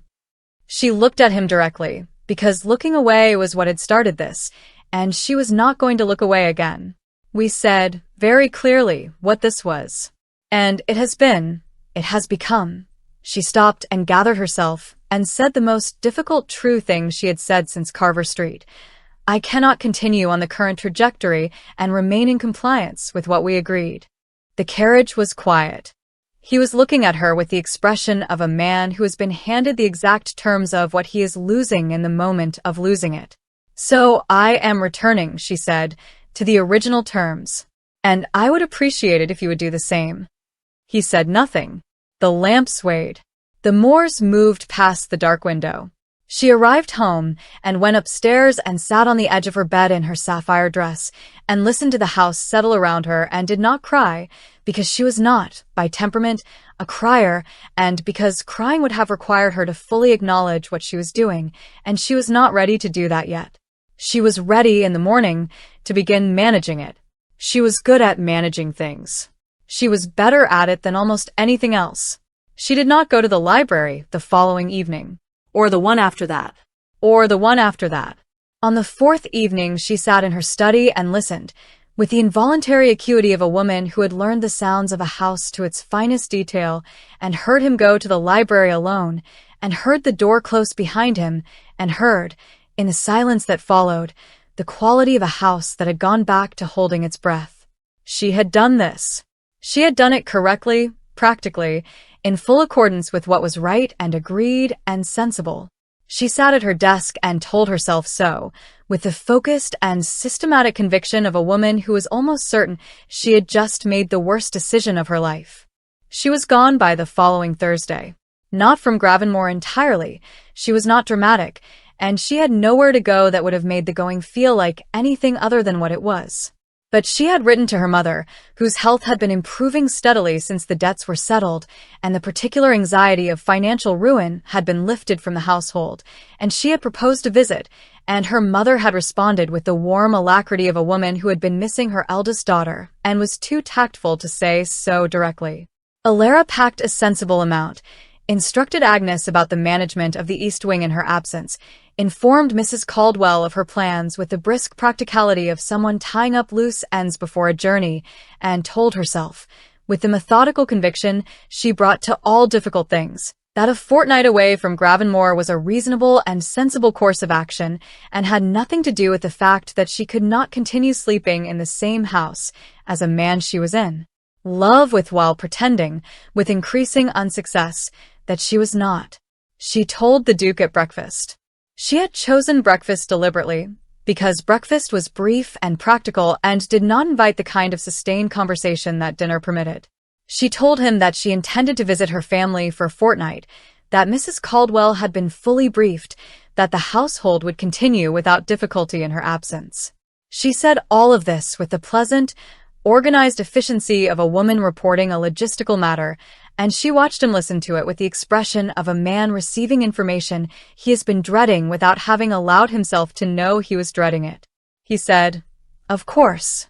She looked at him directly, because looking away was what had started this, and she was not going to look away again. "We said, very clearly, what this was. And it has become." She stopped and gathered herself, and said the most difficult true thing she had said since Carver Street. "I cannot continue on the current trajectory and remain in compliance with what we agreed." The carriage was quiet. He was looking at her with the expression of a man who has been handed the exact terms of what he is losing in the moment of losing it. "So I am returning," she said, "to the original terms. And I would appreciate it if you would do the same." He said nothing. The lamp swayed. The moors moved past the dark window. She arrived home and went upstairs and sat on the edge of her bed in her sapphire dress and listened to the house settle around her and did not cry, because she was not, by temperament, a crier, and because crying would have required her to fully acknowledge what she was doing, and she was not ready to do that yet. She was ready in the morning to begin managing it. She was good at managing things. She was better at it than almost anything else. She did not go to the library the following evening. Or the one after that. Or the one after that. On the fourth evening, she sat in her study and listened, with the involuntary acuity of a woman who had learned the sounds of a house to its finest detail, and heard him go to the library alone, and heard the door close behind him, and heard, in the silence that followed, the quality of a house that had gone back to holding its breath. She had done this. She had done it correctly, practically, in full accordance with what was right and agreed and sensible. She sat at her desk and told herself so, with the focused and systematic conviction of a woman who was almost certain she had just made the worst decision of her life. She was gone by the following Thursday. Not from Gravenmore entirely. She was not dramatic, and she had nowhere to go that would have made the going feel like anything other than what it was. But she had written to her mother, whose health had been improving steadily since the debts were settled, and the particular anxiety of financial ruin had been lifted from the household, and she had proposed a visit, and her mother had responded with the warm alacrity of a woman who had been missing her eldest daughter, and was too tactful to say so directly. Alara packed a sensible amount, instructed Agnes about the management of the East Wing in her absence, informed Mrs. Caldwell of her plans with the brisk practicality of someone tying up loose ends before a journey, and told herself, with the methodical conviction she brought to all difficult things, that a fortnight away from Gravenmore was a reasonable and sensible course of action, and had nothing to do with the fact that she could not continue sleeping in the same house as a man she was in love with while pretending, with increasing unsuccess, that she was not. She told the Duke at breakfast. She had chosen breakfast deliberately, because breakfast was brief and practical and did not invite the kind of sustained conversation that dinner permitted. She told him that she intended to visit her family for a fortnight, that Mrs. Caldwell had been fully briefed, that the household would continue without difficulty in her absence. She said all of this with the pleasant, organized efficiency of a woman reporting a logistical matter, and she watched him listen to it with the expression of a man receiving information he has been dreading without having allowed himself to know he was dreading it. He said, "Of course."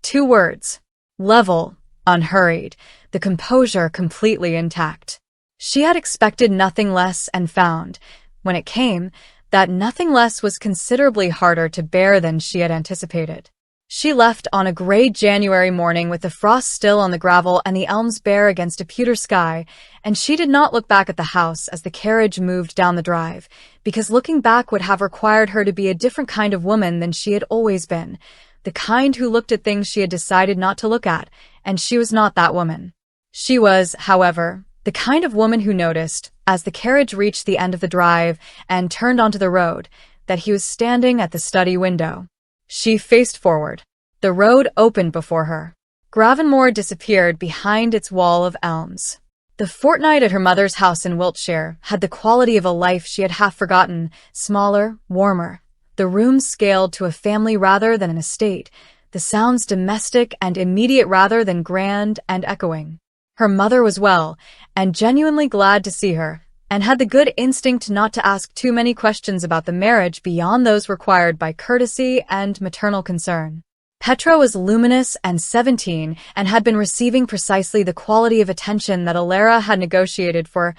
2 words. Level, unhurried, the composure completely intact. She had expected nothing less and found, when it came, that nothing less was considerably harder to bear than she had anticipated. She left on a gray January morning with the frost still on the gravel and the elms bare against a pewter sky, and she did not look back at the house as the carriage moved down the drive, because looking back would have required her to be a different kind of woman than she had always been, the kind who looked at things she had decided not to look at, and she was not that woman. She was, however, the kind of woman who noticed, as the carriage reached the end of the drive and turned onto the road, that he was standing at the study window. She faced forward. The road opened before her. Gravenmore disappeared behind its wall of elms. The fortnight at her mother's house in Wiltshire had the quality of a life she had half forgotten, smaller, warmer. The rooms scaled to a family rather than an estate, the sounds domestic and immediate rather than grand and echoing. Her mother was well, and genuinely glad to see her, and had the good instinct not to ask too many questions about the marriage beyond those required by courtesy and maternal concern. Petra was luminous and 17 and had been receiving precisely the quality of attention that Alara had negotiated for.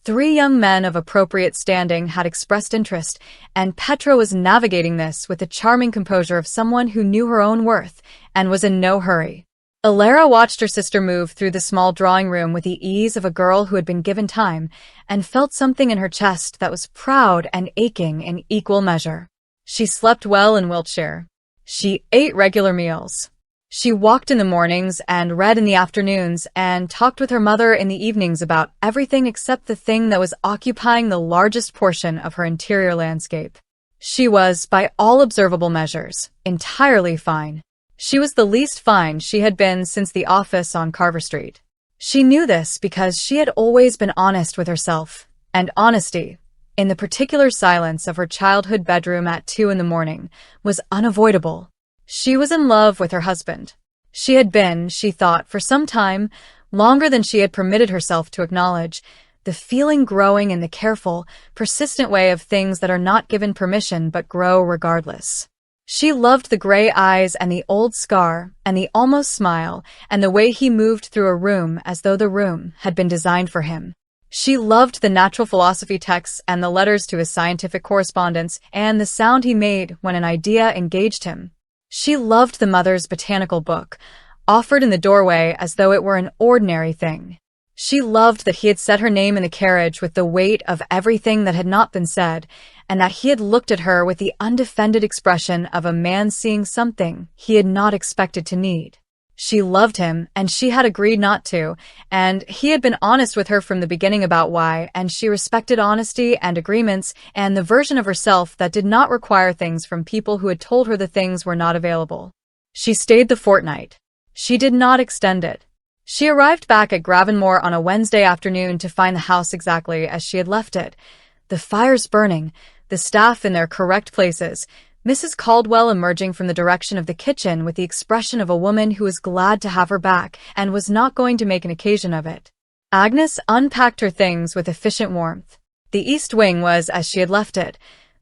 3 young men of appropriate standing had expressed interest, and Petra was navigating this with the charming composure of someone who knew her own worth and was in no hurry. Alara watched her sister move through the small drawing room with the ease of a girl who had been given time, and felt something in her chest that was proud and aching in equal measure. She slept well in Wiltshire. She ate regular meals. She walked in the mornings and read in the afternoons and talked with her mother in the evenings about everything except the thing that was occupying the largest portion of her interior landscape. She was, by all observable measures, entirely fine. She was the least fine she had been since the office on Carver Street. She knew this because she had always been honest with herself, and honesty, in the particular silence of her childhood bedroom at 2 a.m, was unavoidable. She was in love with her husband. She had been, she thought, for some time, longer than she had permitted herself to acknowledge, the feeling growing in the careful, persistent way of things that are not given permission but grow regardless. She loved the gray eyes and the old scar and the almost smile and the way he moved through a room as though the room had been designed for him. She loved the natural philosophy texts and the letters to his scientific correspondence and the sound he made when an idea engaged him. She loved the mother's botanical book, offered in the doorway as though it were an ordinary thing. She loved that he had set her name in the carriage with the weight of everything that had not been said, and that he had looked at her with the undefended expression of a man seeing something he had not expected to need. She loved him, and she had agreed not to, and he had been honest with her from the beginning about why, and she respected honesty and agreements and the version of herself that did not require things from people who had told her the things were not available. She stayed the fortnight. She did not extend it. She arrived back at Gravenmore on a Wednesday afternoon to find the house exactly as she had left it. The fires burning, the staff in their correct places, Mrs. Caldwell emerging from the direction of the kitchen with the expression of a woman who was glad to have her back and was not going to make an occasion of it. Agnes unpacked her things with efficient warmth. The east wing was as she had left it.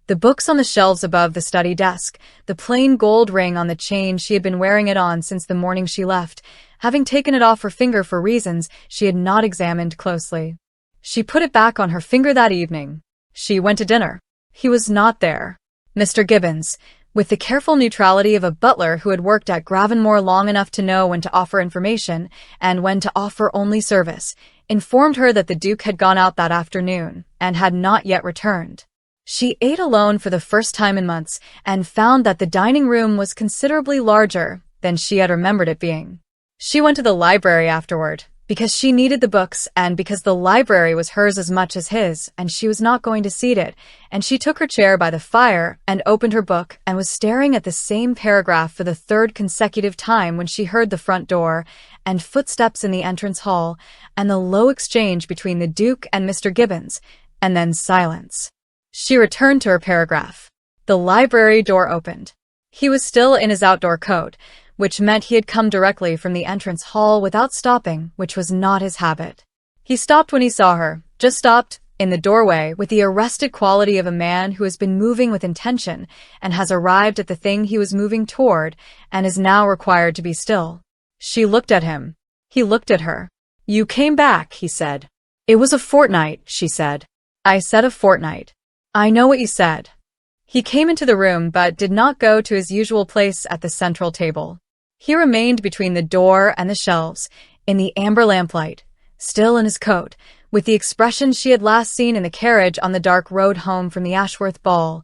The books on the shelves above the study desk, the plain gold ring on the chain she had been wearing it on since the morning she left, having taken it off her finger for reasons she had not examined closely. She put it back on her finger that evening. She went to dinner. He was not there. Mr. Gibbons, with the careful neutrality of a butler who had worked at Gravenmore long enough to know when to offer information and when to offer only service, informed her that the Duke had gone out that afternoon and had not yet returned. She ate alone for the first time in months and found that the dining room was considerably larger than she had remembered it being. She went to the library afterward, because she needed the books and because the library was hers as much as his, and she was not going to cede it, and she took her chair by the fire and opened her book and was staring at the same paragraph for the third consecutive time when she heard the front door and footsteps in the entrance hall and the low exchange between the Duke and Mr. Gibbons, and then silence. She returned to her paragraph. The library door opened. He was still in his outdoor coat, which meant he had come directly from the entrance hall without stopping, which was not his habit. He stopped when he saw her, just stopped, in the doorway with the arrested quality of a man who has been moving with intention and has arrived at the thing he was moving toward and is now required to be still. She looked at him. He looked at her. "You came back," he said. "It was a fortnight," she said. "I said a fortnight." "I know what you said." He came into the room but did not go to his usual place at the central table. He remained between the door and the shelves, in the amber lamplight, still in his coat, with the expression she had last seen in the carriage on the dark road home from the Ashworth ball,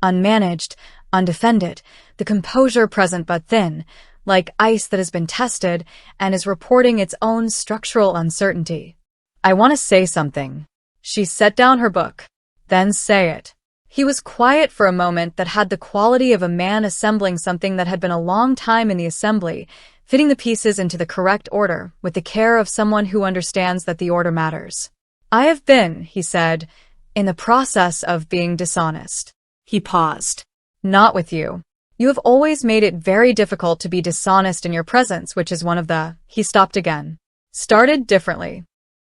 unmanaged, undefended, the composure present but thin, like ice that has been tested and is reporting its own structural uncertainty. "I want to say something." She set down her book. "Then say it." He was quiet for a moment that had the quality of a man assembling something that had been a long time in the assembly, fitting the pieces into the correct order, with the care of someone who understands that the order matters. "I have been," he said, "in the process of being dishonest." He paused. "Not with you. You have always made it very difficult to be dishonest in your presence, which is one of the—" He stopped again. Started differently.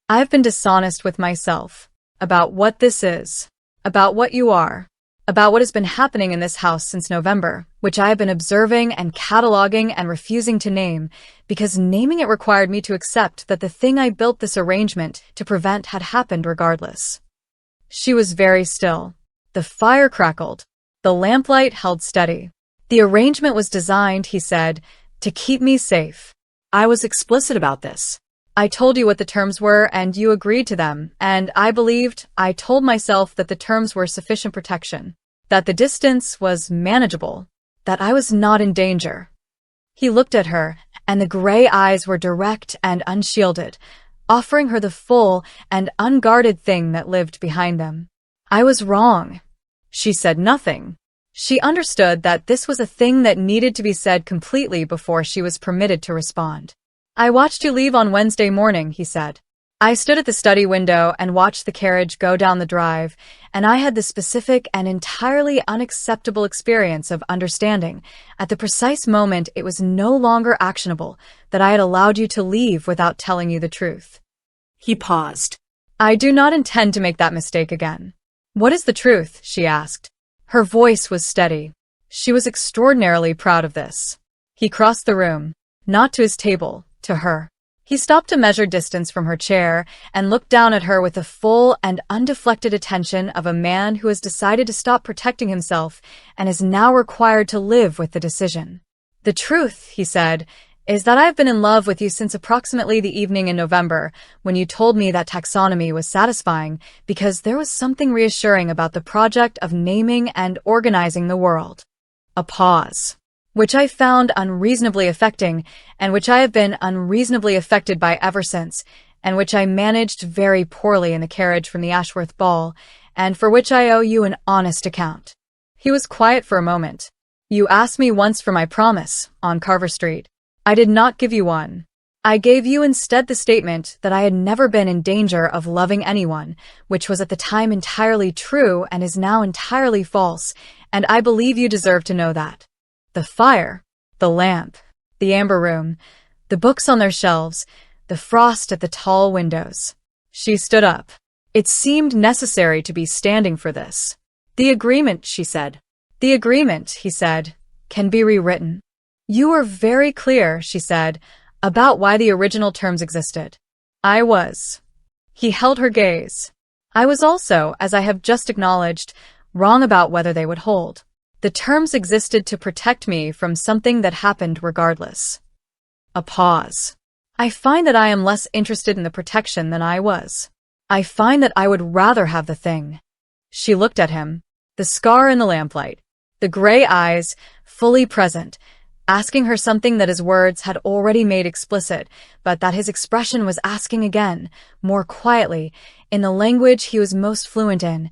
"I have been dishonest with myself. About what this is. About what you are. About what has been happening in this house since November, which I have been observing and cataloging and refusing to name, because naming it required me to accept that the thing I built this arrangement to prevent had happened regardless." She was very still. The fire crackled. The lamplight held steady. "The arrangement was designed," he said, "to keep me safe. I was explicit about this. I told you what the terms were, and you agreed to them, and I told myself that the terms were sufficient protection, that the distance was manageable, that I was not in danger." He looked at her, and the gray eyes were direct and unshielded, offering her the full and unguarded thing that lived behind them. "I was wrong." She said nothing. She understood that this was a thing that needed to be said completely before she was permitted to respond. "I watched you leave on Wednesday morning," he said. "I stood at the study window and watched the carriage go down the drive, and I had the specific and entirely unacceptable experience of understanding, at the precise moment it was no longer actionable, that I had allowed you to leave without telling you the truth." He paused. "I do not intend to make that mistake again." "What is the truth?" she asked. Her voice was steady. She was extraordinarily proud of this. He crossed the room, not to his table, to her. He stopped to measure distance from her chair and looked down at her with the full and undeflected attention of a man who has decided to stop protecting himself and is now required to live with the decision. "The truth," he said, "is that I have been in love with you since approximately the evening in November when you told me that taxonomy was satisfying because there was something reassuring about the project of naming and organizing the world." A pause. which I found unreasonably affecting, and which I have been unreasonably affected by ever since, and which I managed very poorly in the carriage from the Ashworth ball, and for which I owe you an honest account." He was quiet for a moment. "You asked me once for my promise, on Carver Street. I did not give you one. I gave you instead the statement that I had never been in danger of loving anyone, which was at the time entirely true and is now entirely false, and I believe you deserve to know that. The fire, the lamp, the amber room, the books on their shelves, the frost at the tall windows." She stood up. It seemed necessary to be standing for this. "The agreement," she said. "The agreement," he said, "can be rewritten. You were very clear," she said, "about why the original terms existed. I was." He held her gaze. "I was also, as I have just acknowledged, wrong about whether they would hold. The terms existed to protect me from something that happened regardless." A pause. "I find that I am less interested in the protection than I was. I find that I would rather have the thing." She looked at him, the scar in the lamplight, the gray eyes, fully present, asking her something that his words had already made explicit, but that his expression was asking again, more quietly, in the language he was most fluent in,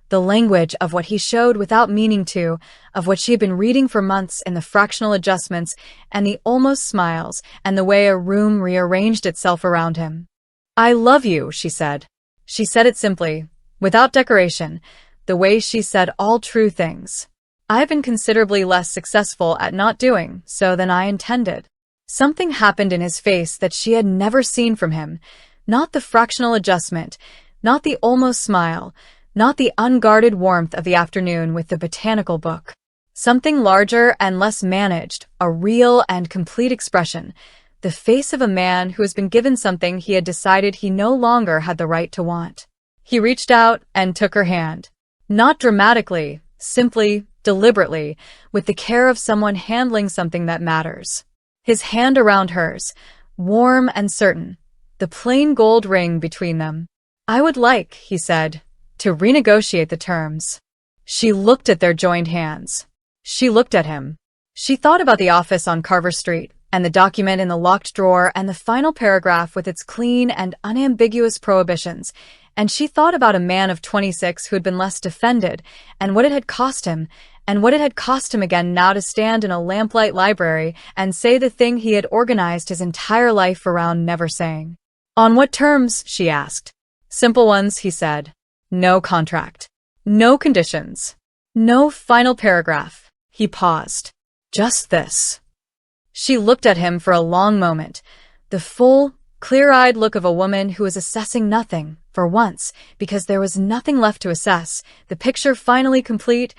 the language of what he showed without meaning to, of what she had been reading for months in the fractional adjustments and the almost smiles and the way a room rearranged itself around him. "I love you," she said. She said it simply, without decoration, the way she said all true things. "I have been considerably less successful at not doing so than I intended." Something happened in his face that she had never seen from him, not the fractional adjustment, not the almost smile, not the unguarded warmth of the afternoon with the botanical book. Something larger and less managed, a real and complete expression, the face of a man who has been given something he had decided he no longer had the right to want. He reached out and took her hand. Not dramatically, simply, deliberately, with the care of someone handling something that matters. His hand around hers, warm and certain, the plain gold ring between them. "I would like," he said, "to renegotiate the terms." She looked at their joined hands. She looked at him. She thought about the office on Carver Street, and the document in the locked drawer and the final paragraph with its clean and unambiguous prohibitions, and she thought about a man of 26 who had been less defended, and what it had cost him, and what it had cost him again now to stand in a lamplight library and say the thing he had organized his entire life around never saying. "On what terms?" she asked. "Simple ones," he said. "No contract. No conditions. No final paragraph." He paused. "Just this." She looked at him for a long moment, the full, clear-eyed look of a woman who was assessing nothing, for once, because there was nothing left to assess, the picture finally complete,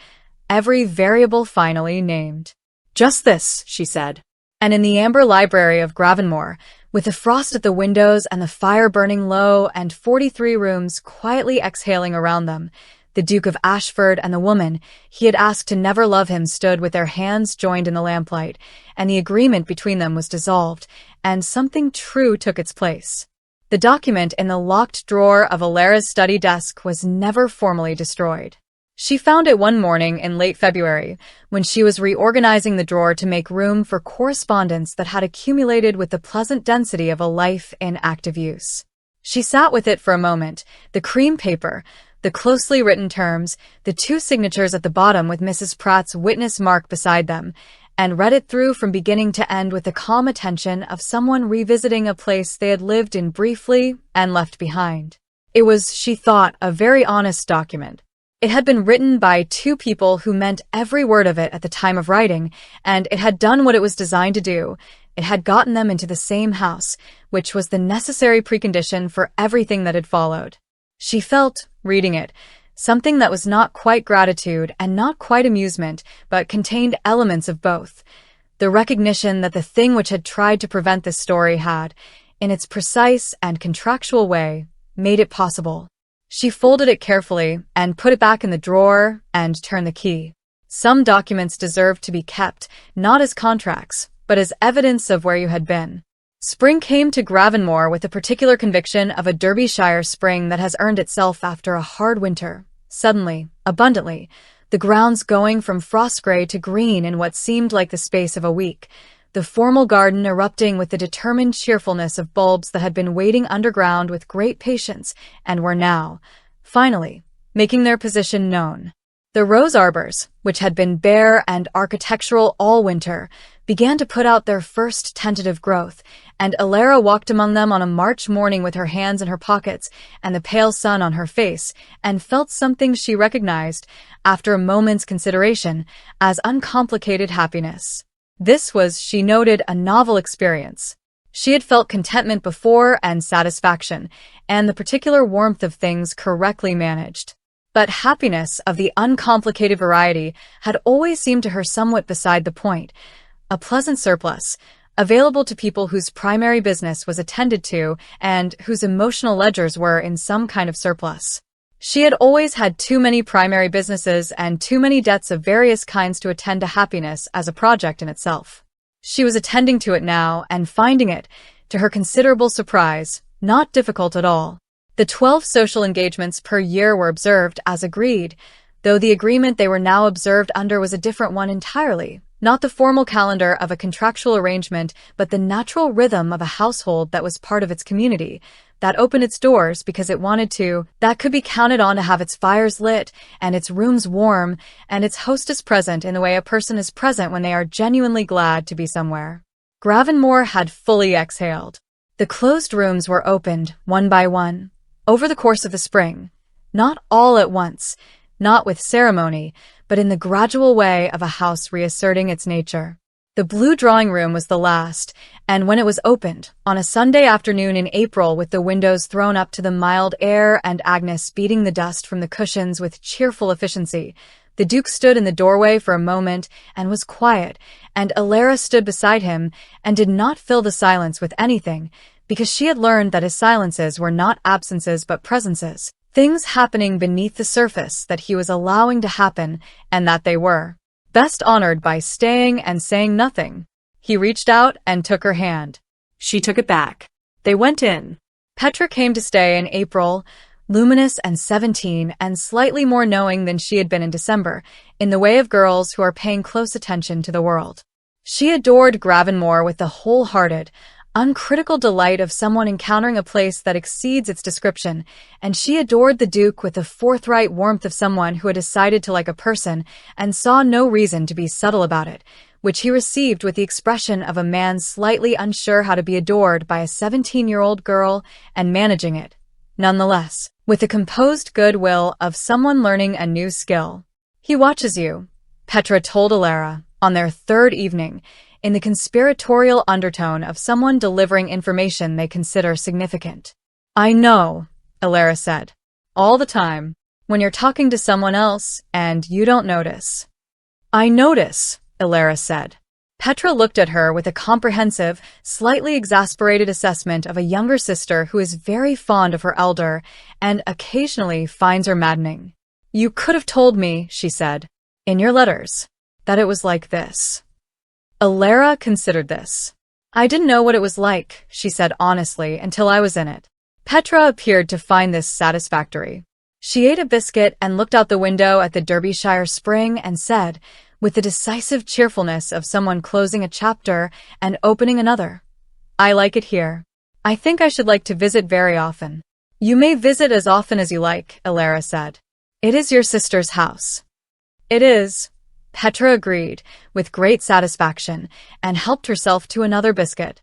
every variable finally named. "Just this," she said. And in the amber library of Gravenmore, with the frost at the windows and the fire burning low and 43 rooms quietly exhaling around them, the Duke of Ashford and the woman he had asked to never love him stood with their hands joined in the lamplight, and the agreement between them was dissolved, and something true took its place. The document in the locked drawer of Alara's study desk was never formally destroyed. She found it one morning in late February, when she was reorganizing the drawer to make room for correspondence that had accumulated with the pleasant density of a life in active use. She sat with it for a moment, the cream paper, the closely written terms, the two signatures at the bottom with Mrs. Pratt's witness mark beside them, and read it through from beginning to end with the calm attention of someone revisiting a place they had lived in briefly and left behind. It was, she thought, a very honest document. It had been written by two people who meant every word of it at the time of writing, and it had done what it was designed to do. It had gotten them into the same house, which was the necessary precondition for everything that had followed. She felt, reading it, something that was not quite gratitude and not quite amusement, but contained elements of both. The recognition that the thing which had tried to prevent this story had, in its precise and contractual way, made it possible. She folded it carefully and put it back in the drawer and turned the key. Some documents deserved to be kept, not as contracts, but as evidence of where you had been. Spring came to Gravenmore with the particular conviction of a Derbyshire spring that has earned itself after a hard winter, suddenly, abundantly, the grounds going from frost gray to green in what seemed like the space of a week, the formal garden erupting with the determined cheerfulness of bulbs that had been waiting underground with great patience and were now, finally, making their position known. The rose arbors, which had been bare and architectural all winter, began to put out their first tentative growth, and Alara walked among them on a March morning with her hands in her pockets and the pale sun on her face, and felt something she recognized, after a moment's consideration, as uncomplicated happiness. This was, she noted, a novel experience. She had felt contentment before and satisfaction, and the particular warmth of things correctly managed. But happiness of the uncomplicated variety had always seemed to her somewhat beside the point, a pleasant surplus, available to people whose primary business was attended to and whose emotional ledgers were in some kind of surplus. She had always had too many primary businesses and too many debts of various kinds to attend to happiness as a project in itself. She was attending to it now and finding it, to her considerable surprise, not difficult at all. The 12 social engagements per year were observed as agreed, though the agreement they were now observed under was a different one entirely. Not the formal calendar of a contractual arrangement, but the natural rhythm of a household that was part of its community, that opened its doors because it wanted to, that could be counted on to have its fires lit, and its rooms warm, and its hostess present in the way a person is present when they are genuinely glad to be somewhere. Gravenmore had fully exhaled. The closed rooms were opened, one by one, over the course of the spring, not all at once, not with ceremony, but in the gradual way of a house reasserting its nature. The blue drawing room was the last, and when it was opened, on a Sunday afternoon in April with the windows thrown up to the mild air and Agnes beating the dust from the cushions with cheerful efficiency, the Duke stood in the doorway for a moment and was quiet, and Alara stood beside him and did not fill the silence with anything, because she had learned that his silences were not absences but presences, things happening beneath the surface that he was allowing to happen, and that they were best honored by staying and saying nothing. He reached out and took her hand. She took it back. They went in. Petra came to stay in April, luminous and 17 and slightly more knowing than she had been in December, in the way of girls who are paying close attention to the world. She adored Gravenmore with the wholehearted, uncritical delight of someone encountering a place that exceeds its description, and she adored the Duke with the forthright warmth of someone who had decided to like a person and saw no reason to be subtle about it, which he received with the expression of a man slightly unsure how to be adored by a 17-year-old girl and managing it, nonetheless, with the composed goodwill of someone learning a new skill. "He watches you," Petra told Alara, on their third evening, in the conspiratorial undertone of someone delivering information they consider significant. "I know," Alara said. "All the time. When you're talking to someone else, and you don't notice." "I notice," Alara said. Petra looked at her with a comprehensive, slightly exasperated assessment of a younger sister who is very fond of her elder, and occasionally finds her maddening. "You could have told me," she said, "in your letters, that it was like this." Alara considered this. "I didn't know what it was like," she said honestly, "until I was in it." Petra appeared to find this satisfactory. She ate a biscuit and looked out the window at the Derbyshire spring and said, with the decisive cheerfulness of someone closing a chapter and opening another, "I like it here. I think I should like to visit very often." "You may visit as often as you like," Alara said. "It is your sister's house." "It is," Petra agreed, with great satisfaction, and helped herself to another biscuit.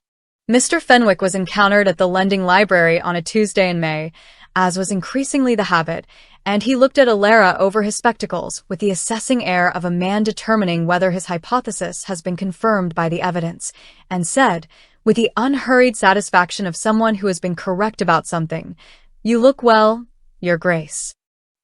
Mr. Fenwick was encountered at the lending library on a Tuesday in May, as was increasingly the habit, and he looked at Alara over his spectacles with the assessing air of a man determining whether his hypothesis has been confirmed by the evidence, and said, with the unhurried satisfaction of someone who has been correct about something, "You look well, Your Grace."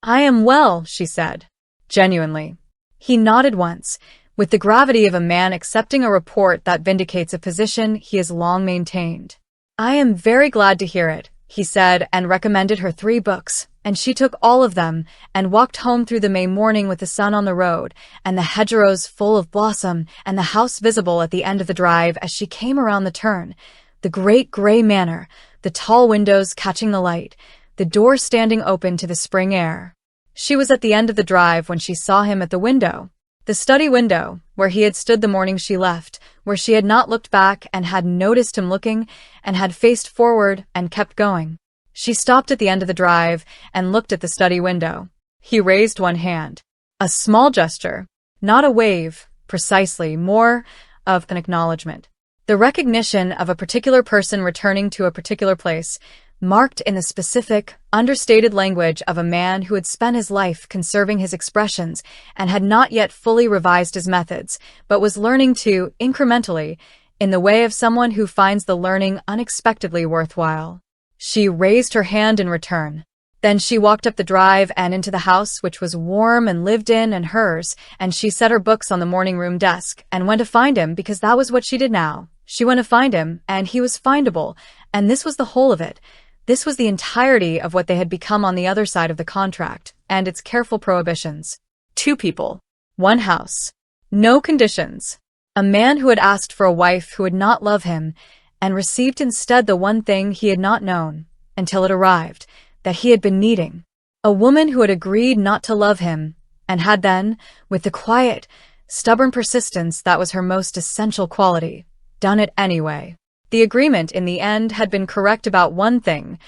"I am well," she said, genuinely. He nodded once, with the gravity of a man accepting a report that vindicates a position he has long maintained. "I am very glad to hear it," he said, and recommended her 3 books, and she took all of them, and walked home through the May morning with the sun on the road, and the hedgerows full of blossom, and the house visible at the end of the drive as she came around the turn, the great grey manor, the tall windows catching the light, the door standing open to the spring air. She was at the end of the drive when she saw him at the window. The study window, where he had stood the morning she left, where she had not looked back and had noticed him looking, and had faced forward and kept going. She stopped at the end of the drive and looked at the study window. He raised one hand. A small gesture, not a wave, precisely, more of an acknowledgement. The recognition of a particular person returning to a particular place, marked in the specific, understated language of a man who had spent his life conserving his expressions and had not yet fully revised his methods, but was learning to, incrementally, in the way of someone who finds the learning unexpectedly worthwhile. She raised her hand in return. Then she walked up the drive and into the house, which was warm and lived in and hers, and she set her books on the morning room desk and went to find him because that was what she did now. She went to find him, and he was findable, and this was the whole of it. This was the entirety of what they had become on the other side of the contract, and its careful prohibitions. 2 people. 1 house. No conditions. A man who had asked for a wife who would not love him, and received instead the one thing he had not known, until it arrived, that he had been needing. A woman who had agreed not to love him, and had then, with the quiet, stubborn persistence that was her most essential quality, done it anyway. The agreement in the end had been correct about one thing.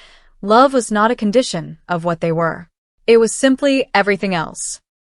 Love was not a condition of what they were. It was simply everything else.